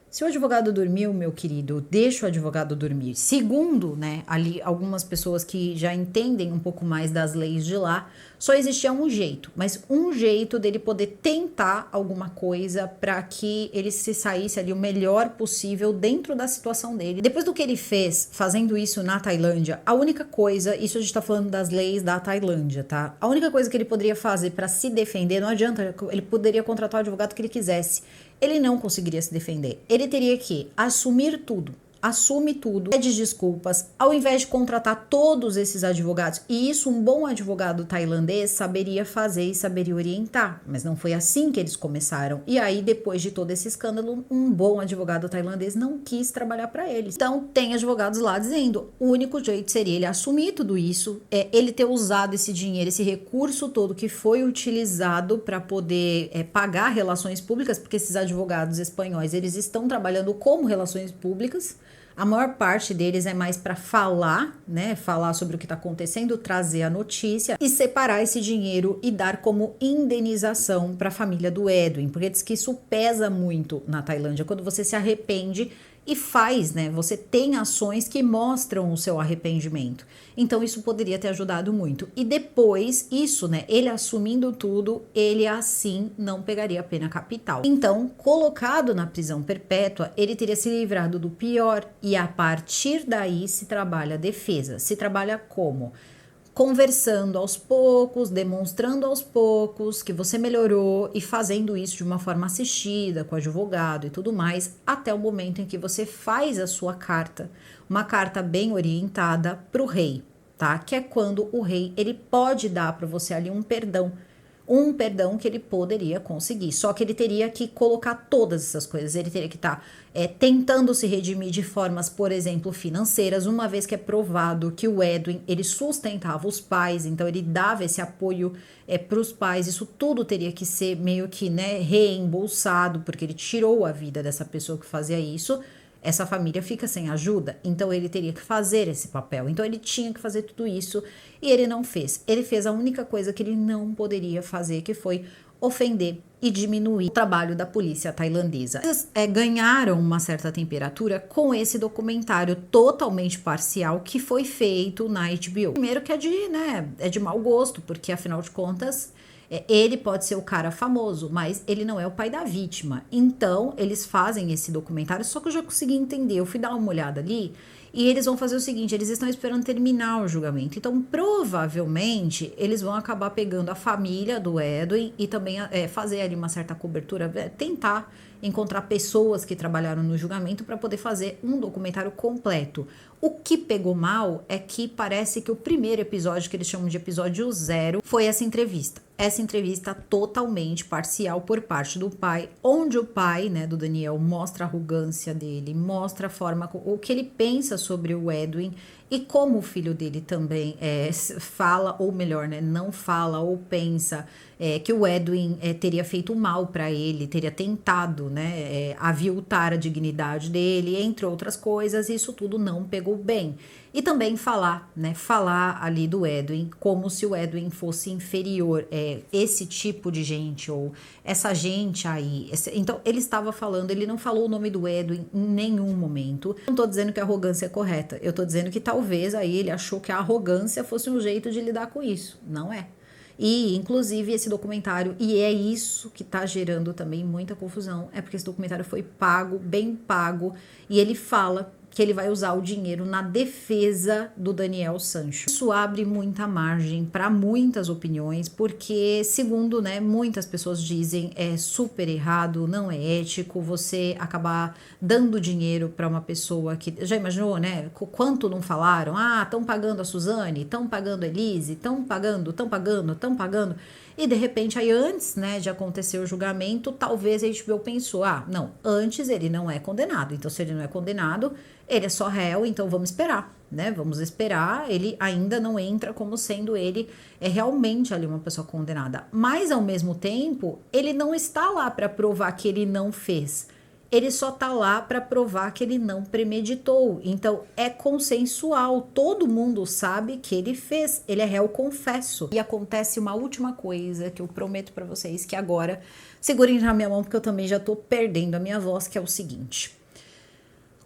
Se o advogado dormiu, meu querido, deixa o advogado dormir. Segundo, né, ali algumas pessoas que já entendem um pouco mais das leis de lá, só existia um jeito, mas um jeito dele poder tentar alguma coisa para que ele se saísse ali o melhor possível dentro da situação dele. Depois do que ele fez, fazendo isso na Tailândia, a única coisa, isso a gente tá falando das leis da Tailândia, tá? A única coisa que ele poderia fazer para se defender, não adianta, ele poderia contratar o advogado que ele quisesse. ele não conseguiria se defender. Ele teria que assumir tudo. Assume tudo, pede desculpas, ao invés de contratar todos esses advogados. E isso um bom advogado tailandês saberia fazer e saberia orientar, mas não foi assim que eles começaram. E aí, depois de todo esse escândalo, um bom advogado tailandês não quis trabalhar para eles. Então, tem advogados lá dizendo, o único jeito seria ele assumir tudo isso, ele ter usado esse dinheiro, esse recurso todo que foi utilizado para poder pagar relações públicas, porque esses advogados espanhóis, eles estão trabalhando como relações públicas. A maior parte deles é mais para falar, né? Falar sobre o que está acontecendo, trazer a notícia e separar esse dinheiro e dar como indenização para a família do Edwin, porque diz que isso pesa muito na Tailândia, quando você se arrepende e faz, né? Você tem ações que mostram o seu arrependimento. Então isso poderia ter ajudado muito. E depois, isso, né? Ele assumindo tudo, ele assim não pegaria a pena capital. Então, colocado na prisão perpétua, ele teria se livrado do pior e a partir daí se trabalha a defesa. Se trabalha como? Conversando aos poucos, demonstrando aos poucos que você melhorou e fazendo isso de uma forma assistida, com advogado e tudo mais, até o momento em que você faz a sua carta, uma carta bem orientada para o rei, tá? Que é quando o rei, ele pode dar para você ali um perdão que ele poderia conseguir, só que ele teria que colocar todas essas coisas, ele teria que estar tentando se redimir de formas, por exemplo, financeiras, uma vez que é provado que o Edwin, ele sustentava os pais, então ele dava esse apoio para os pais, isso tudo teria que ser meio que, né, reembolsado, porque ele tirou a vida dessa pessoa que fazia isso. Essa família fica sem ajuda, então ele teria que fazer esse papel. Então ele tinha que fazer tudo isso e ele não fez. Ele fez a única coisa que ele não poderia fazer, que foi ofender e diminuir o trabalho da polícia tailandesa. Eles ganharam uma certa temperatura com esse documentário totalmente parcial que foi feito na HBO. Primeiro que é de mau gosto, porque afinal de contas ele pode ser o cara famoso, mas ele não é o pai da vítima. Então, eles fazem esse documentário, só que eu já consegui entender. Eu fui dar uma olhada ali e eles vão fazer o seguinte, eles estão esperando terminar o julgamento. Então, provavelmente, eles vão acabar pegando a família do Edwin e também fazer ali uma certa cobertura, tentar encontrar pessoas que trabalharam no julgamento para poder fazer um documentário completo. O que pegou mal é que parece que o primeiro episódio, que eles chamam de episódio 0, foi essa entrevista. Essa entrevista totalmente parcial por parte do pai, onde o pai, né, do Daniel, mostra a arrogância dele, mostra a forma, o que ele pensa sobre o Edwin e como o filho dele também fala, ou melhor, né, não fala ou pensa que o Edwin teria feito mal para ele, teria tentado, né, aviltar a dignidade dele, entre outras coisas. Isso tudo não pegou bem. E também falar ali do Edwin como se o Edwin fosse inferior, esse tipo de gente ou essa gente aí. Então, ele estava falando, ele não falou o nome do Edwin em nenhum momento. Não tô dizendo que a arrogância é correta, eu tô dizendo que talvez aí ele achou que a arrogância fosse um jeito de lidar com isso. Não é. E, inclusive, esse documentário, e é isso que tá gerando também muita confusão, é porque esse documentário foi pago, bem pago, e ele fala que ele vai usar o dinheiro na defesa do Daniel Sancho. Isso abre muita margem para muitas opiniões, porque, segundo, né, muitas pessoas dizem, é super errado, não é ético você acabar dando dinheiro para uma pessoa que, já imaginou, né, quanto não falaram? Ah, estão pagando a Suzane, estão pagando a Elise, estão pagando, e de repente aí antes, né, de acontecer o julgamento, talvez a HBO pensou, não, antes ele não é condenado, então se ele não é condenado, ele é só réu, então vamos esperar, né, vamos esperar, ele ainda não entra como sendo ele realmente ali uma pessoa condenada, mas ao mesmo tempo, ele não está lá para provar que ele não fez, ele só tá lá para provar que ele não premeditou. Então é consensual, todo mundo sabe que ele fez, ele é réu confesso. E acontece uma última coisa que eu prometo para vocês, que agora segurem na minha mão porque eu também já tô perdendo a minha voz, que é o seguinte.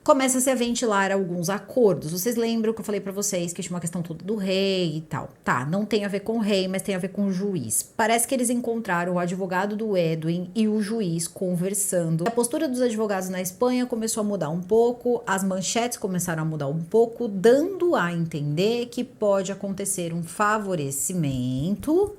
Começa-se a ventilar alguns acordos. Vocês lembram que eu falei pra vocês que tinha uma questão toda do rei e tal. Tá, não tem a ver com o rei, mas tem a ver com o juiz. Parece que eles encontraram o advogado do Edwin e o juiz conversando. A postura dos advogados na Espanha começou a mudar um pouco, as manchetes começaram a mudar um pouco, dando a entender que pode acontecer um favorecimento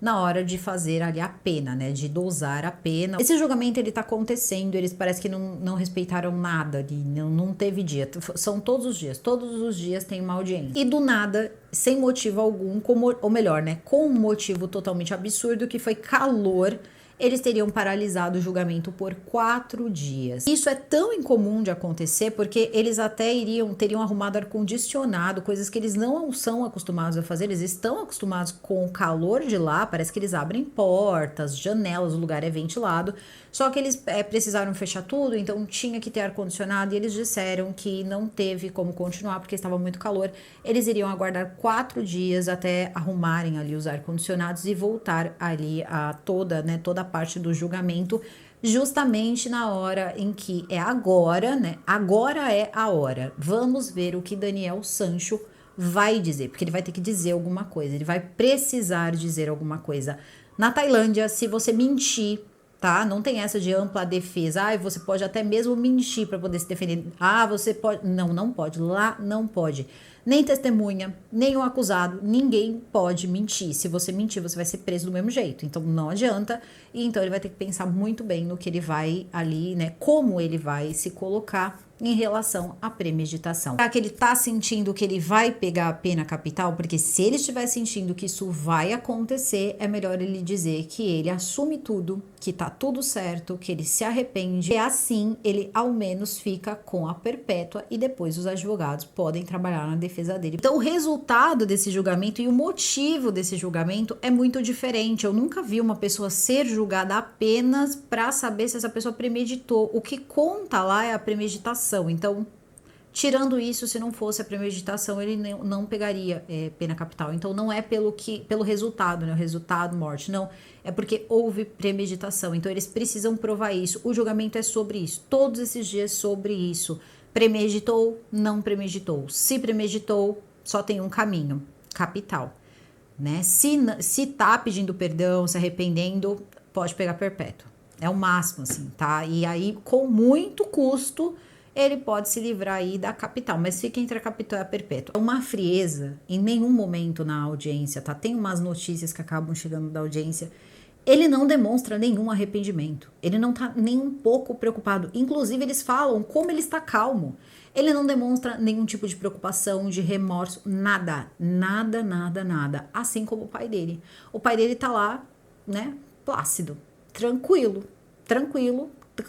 na hora de fazer ali a pena, né, de dosar a pena. Esse julgamento ele tá acontecendo, eles parece que não respeitaram nada ali, não teve dia, são todos os dias tem uma audiência. E do nada, sem motivo algum, ou melhor, né, com um motivo totalmente absurdo, que foi calor, eles teriam paralisado o julgamento por 4 dias. Isso é tão incomum de acontecer porque eles até teriam arrumado ar-condicionado, coisas que eles não são acostumados a fazer, eles estão acostumados com o calor de lá, parece que eles abrem portas, janelas, o lugar é ventilado, só que eles precisaram fechar tudo, então tinha que ter ar-condicionado e eles disseram que não teve como continuar porque estava muito calor. Eles iriam aguardar 4 dias até arrumarem ali os ar-condicionados e voltar ali a toda a parte do julgamento, justamente na hora em que é agora, né? Agora é a hora. Vamos ver o que Daniel Sancho vai dizer, porque ele vai ter que dizer alguma coisa, ele vai precisar dizer alguma coisa. Na Tailândia, se você mentir, tá? Não tem essa de ampla defesa. Ah, você pode até mesmo mentir para poder se defender. Ah, você pode. Não pode. Lá não pode. Nem testemunha, nem o acusado, ninguém pode mentir. Se você mentir, você vai ser preso do mesmo jeito. Então não adianta. E então ele vai ter que pensar muito bem no que ele vai ali, né? Como ele vai se colocar em relação à premeditação. Será que ele tá sentindo que ele vai pegar a pena capital? Porque se ele estiver sentindo que isso vai acontecer, é melhor ele dizer que ele assume tudo, que tá tudo certo, que ele se arrepende. E assim, ele ao menos fica com a perpétua e depois os advogados podem trabalhar na defesa dele. Então o resultado desse julgamento e o motivo desse julgamento é muito diferente. Eu nunca vi uma pessoa ser julgada apenas para saber se essa pessoa premeditou. O que conta lá é a premeditação. Então, tirando isso, se não fosse a premeditação, ele não pegaria pena capital. Então, não é pelo resultado, né? O resultado, morte. Não, é porque houve premeditação. Então, eles precisam provar isso. O julgamento é sobre isso. Todos esses dias sobre isso. Premeditou, não premeditou. Se premeditou, só tem um caminho, capital. Né? Se tá pedindo perdão, se arrependendo, pode pegar perpétuo. É o máximo, assim, tá? E aí, com muito custo, ele pode se livrar aí da capital, mas fica entre a capital e a perpétua. Uma frieza, em nenhum momento na audiência, tá? Tem umas notícias que acabam chegando da audiência, ele não demonstra nenhum arrependimento, ele não tá nem um pouco preocupado, inclusive eles falam como ele está calmo, ele não demonstra nenhum tipo de preocupação, de remorso, nada, assim como o pai dele. O pai dele tá lá, né, plácido, tranquilo,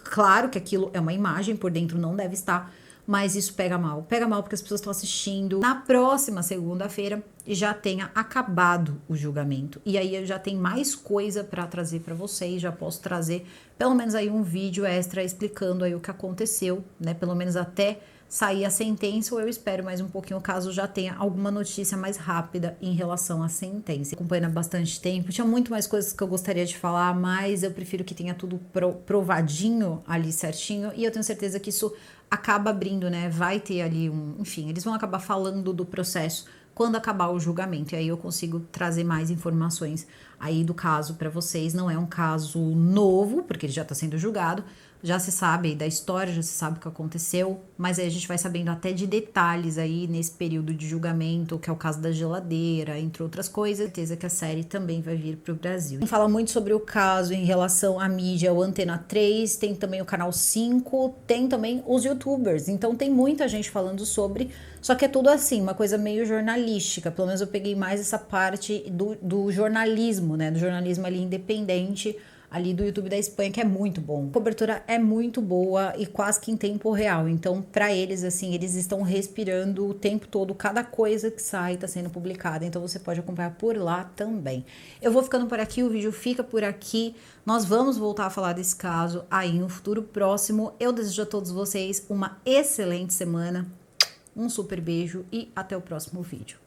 claro que aquilo é uma imagem, por dentro não deve estar, mas isso pega mal porque as pessoas estão assistindo. Na próxima segunda-feira já tenha acabado o julgamento, e aí eu já tenho mais coisa para trazer para vocês, já posso trazer pelo menos aí um vídeo extra explicando aí o que aconteceu, né, pelo menos até sair a sentença, ou eu espero mais um pouquinho caso já tenha alguma notícia mais rápida em relação à sentença. Acompanhando há bastante tempo, tinha muito mais coisas que eu gostaria de falar, mas eu prefiro que tenha tudo provadinho ali certinho, e eu tenho certeza que isso acaba abrindo, né, vai ter ali enfim, eles vão acabar falando do processo quando acabar o julgamento, e aí eu consigo trazer mais informações aí do caso para vocês. Não é um caso novo, porque ele já está sendo julgado, já se sabe da história, já se sabe o que aconteceu, mas aí a gente vai sabendo até de detalhes aí nesse período de julgamento, que é o caso da geladeira, entre outras coisas. Certeza que a série também vai vir para o Brasil. Fala muito sobre o caso em relação à mídia, o Antena 3, tem também o Canal 5, tem também os youtubers, então tem muita gente falando sobre, só que é tudo assim, uma coisa meio jornalística, pelo menos eu peguei mais essa parte do jornalismo, né, do jornalismo ali independente, ali do YouTube da Espanha, que é muito bom. A cobertura é muito boa e quase que em tempo real. Então, para eles, assim, eles estão respirando o tempo todo, cada coisa que sai está sendo publicada. Então, você pode acompanhar por lá também. Eu vou ficando por aqui, o vídeo fica por aqui. Nós vamos voltar a falar desse caso aí no futuro próximo. Eu desejo a todos vocês uma excelente semana, um super beijo e até o próximo vídeo.